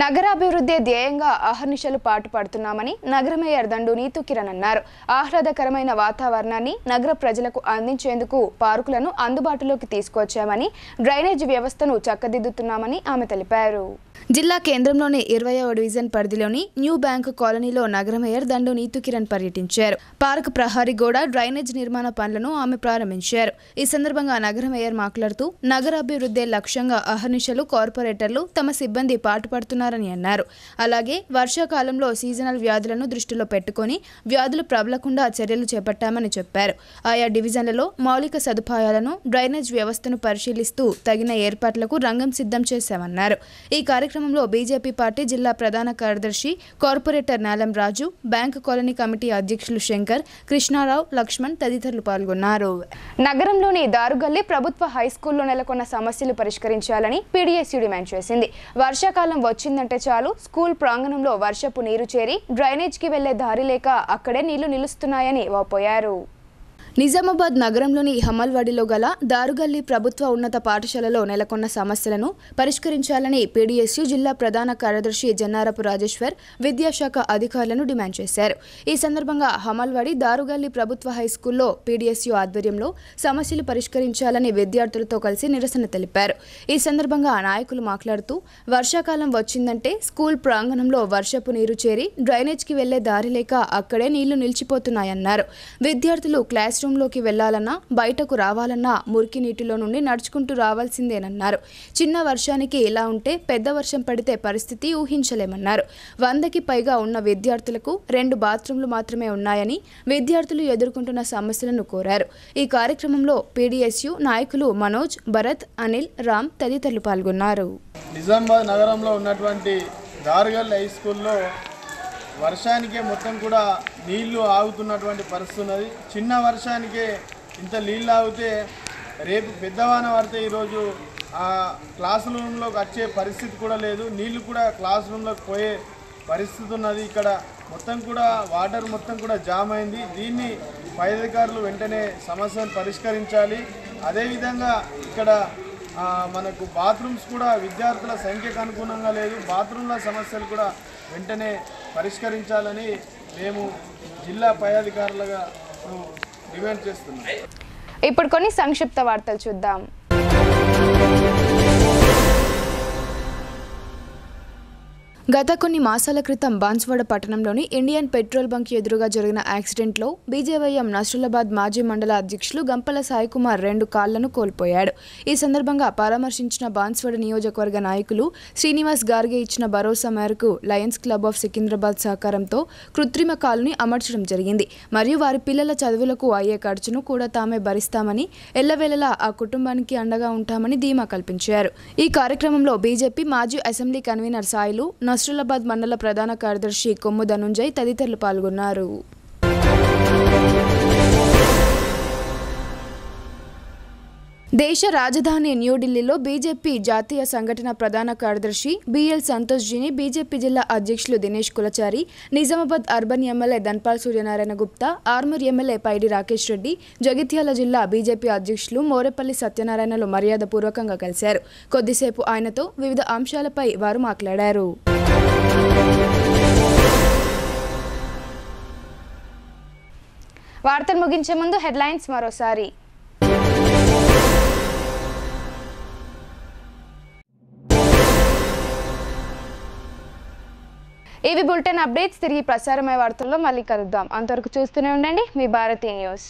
S1: నగరాభివృద్ధి ధ్యేయంగా అహర్నిశలు పాటుపడుతున్నామని నగర మేయర్ దండు నీతు కిరణ్ అన్నారు. ఆహ్లాదకరమైన వాతావరణాన్ని నగర ప్రజలకు అందించేందుకు పార్కులను అందుబాటులోకి తీసుకొచ్చామని, డ్రైనేజ్ వ్యవస్థను చక్కదిద్దుతున్నామని ఆమె తెలిపారు. జిల్లా కేంద్రంలోని 20వ డివిజన్ పరిధిలోని న్యూ బ్యాంక్ కాలనీలో నగర మేయర్ దండు నీతు కిరణ్ పర్యటించారు. పార్క్ ప్రహరీ గోడ, డ్రైనేజ్ నిర్మాణ పనులను ఆమె ప్రారంభించారు. ఈ సందర్భంగా నగర మేయర్ మాట్లాడుతూ నగరాభివృద్ధి లక్ష్యంగా అహర్నిశలు కార్పొరేటర్లు తమ సిబ్బంది పాటుపడుతున్నారని అన్నారు. అలాగే వర్షాకాలంలో సీజనల్ వ్యాధులను దృష్టిలో పెట్టుకుని వ్యాధులు ప్రబలకుండా చర్యలు చేపట్టామని చెప్పారు. ఆయా డివిజన్లలో మౌలిక సదుపాయాలను, డ్రైనేజ్ వ్యవస్థను పరిశీలిస్తూ తగిన ఏర్పాట్లకు రంగం సిద్ధం చేశామన్నారు. ఈ కార్యక్రమంలో బీజేపీ పార్టీ జిల్లా ప్రధాన కార్యదర్శి కార్పొరేటర్ నాలం రాజు, బ్యాంకు కాలనీ కమిటీ అధ్యక్షులు శంకర్, కృష్ణారావు, లక్ష్మణ్ తదితరులు పాల్గొన్నారు. నగరంలోని దారుగల్లి ప్రభుత్వ హైస్కూల్లో నెలకొన్న సమస్యలు పరిష్కరించాలని పీడీఎస్యూ డిమాండ్ చేసింది. వర్షాకాలం వచ్చిందంటే చాలు స్కూల్ ప్రాంగణంలో వర్షపు నీరు చేరి డ్రైనేజ్కి వెళ్లే దారి లేక అక్కడే నీళ్లు నిలుస్తున్నాయని వాపోయారు. నిజామాబాద్ నగరంలోని హమల్వాడిలో గల దారుగల్లి ప్రభుత్వ ఉన్నత పాఠశాలలో నెలకొన్న సమస్యలను పరిష్కరించాలని పీడీఎస్యూ జిల్లా ప్రధాన కార్యదర్శి జన్నారపు రాజేశ్వర్ విద్యాశాఖ అధికారులను డిమాండ్ చేశారు. ఈ సందర్భంగా హమల్వాడి దారుగల్లి ప్రభుత్వ హైస్కూల్లో పీడీఎస్యూ ఆధ్వర్యంలో సమస్యలు పరిష్కరించాలని విద్యార్థులతో కలిసి నిరసన తెలిపారు. ఈ సందర్భంగా నాయకులు మాట్లాడుతూ వర్షాకాలం వచ్చిందంటే స్కూల్ ప్రాంగణంలో వర్షపు నీరు చేరి డ్రైనేజ్కి వెళ్లే దారి లేక అక్కడే నీళ్లు నిలిచిపోతున్నాయన్నారు. విద్యార్థులు క్లాస్ రూమ్లోకి వెళ్లాలన్నా, బయటకు రావాలన్నా మురికి నీటిలో నుండి నడుచుకుంటూ రావాల్సిందేనన్నారు. చిన్న వర్షానికి ఇలా ఉంటే పెద్ద వర్షం పడితే పరిస్థితి ఊహించలేమన్నారు. 100కి పైగా ఉన్న విద్యార్థులకు 2 బాత్రూంలు మాత్రమే ఉన్నాయని విద్యార్థులు ఎదుర్కొంటున్న సమస్యలను కోరారు. ఈ కార్యక్రమంలో పీడీఎస్యూ నాయకులు మనోజ్, భరత్, అనిల్, రామ్ తదితరులు పాల్గొన్నారు.
S2: నిజామాబాద్ నగరంలో ఉన్నటువంటి దారుగల్ హై స్కూల్లో వర్షానికే మొత్తం కూడా నీళ్లు ఆగుతున్నటువంటి పరిస్థితి ఉన్నది. చిన్న వర్షానికే ఇంత నీళ్ళు ఆగితే రేపు పెద్దవాన పడితే ఈరోజు ఆ క్లాస్ రూమ్లోకి వచ్చే పరిస్థితి కూడా లేదు. నీళ్లు కూడా క్లాస్ రూమ్లోకి పోయే పరిస్థితి ఉన్నది. ఇక్కడ మొత్తం కూడా వాటర్ మొత్తం కూడా జామ్ అయింది. దీన్ని పై అధికారులు వెంటనే సమస్యను పరిష్కరించాలి. అదేవిధంగా ఇక్కడ మనకు బాత్రూమ్స్ కూడా విద్యార్థుల సంఖ్యకు అనుగుణంగా లేదు. బాత్రూమ్ల సమస్యలు కూడా వెంటనే పరిష్కరించాలని మేము జిల్లా పై అధికారులుగా డిమాండ్ చేస్తున్నాం.
S1: ఇప్పుడు కొన్ని సంక్షిప్త వార్తలు చూద్దాం. గత కొన్ని మాసాల క్రితం బాన్స్వాడ పట్టణంలోని ఇండియన్ పెట్రోల్ బంక్ ఎదురుగా జరిగిన యాక్సిడెంట్లో బీజేవైఎం నస్రులాబాద్ మాజీ మండల అధ్యక్షులు గంపల సాయి కుమార్ 2 కాళ్లను కోల్పోయాడు. ఈ సందర్భంగా పరామర్శించిన బాన్స్వాడ నియోజకవర్గ నాయకులు శ్రీనివాస్ గార్గే ఇచ్చిన భరోసా మేరకు లయన్స్ క్లబ్ ఆఫ్ సికింద్రాబాద్ సహకారంతో కృత్రిమ కాలుని అమర్చడం జరిగింది. మరియు వారి పిల్లల చదువులకు అయ్యే ఖర్చును కూడా తామే భరిస్తామని, ఎల్లవేళలా ఆ కుటుంబానికి అండగా ఉంటామని ధీమా కల్పించారు. ఈ కార్యక్రమంలో బీజేపీ మాజీ అసెంబ్లీ కన్వీనర్ సాయిలు, నస్రులాబాద్ మండల ప్రధాన కార్యదర్శి కొమ్ము ధనుంజయ్ తదితరులు పాల్గొన్నారు. దేశ రాజధాని న్యూఢిల్లీలో బీజేపీ జాతీయ సంఘటన ప్రధాన కార్యదర్శి బిఎల్ సంతోష్ జీని బీజేపీ జిల్లా అధ్యక్షులు Dinesh Kulachari, Nizamabad urban MLA Dhanpal Suryanarayana Gupta, Armoor MLA Paidi Rakesh Reddy, Jagtial జిల్లా బీజేపీ అధ్యక్షులు మోరేపల్లి సత్యనారాయణలు మర్యాదపూర్వకంగా కలిశారు. కొద్దిసేపు ఆయనతో వివిధ అంశాలపై వారు మాట్లాడారు. వార్తలు ముగించే ముందు హెడ్లైన్స్ మరోసారి. ఇవి బులెటిన్ అప్డేట్స్. తిరిగి ప్రసారమయ్యే వార్తల్లో మళ్ళీ కలుద్దాం. అంతవరకు చూస్తూనే ఉండండి మీ భారతీ న్యూస్.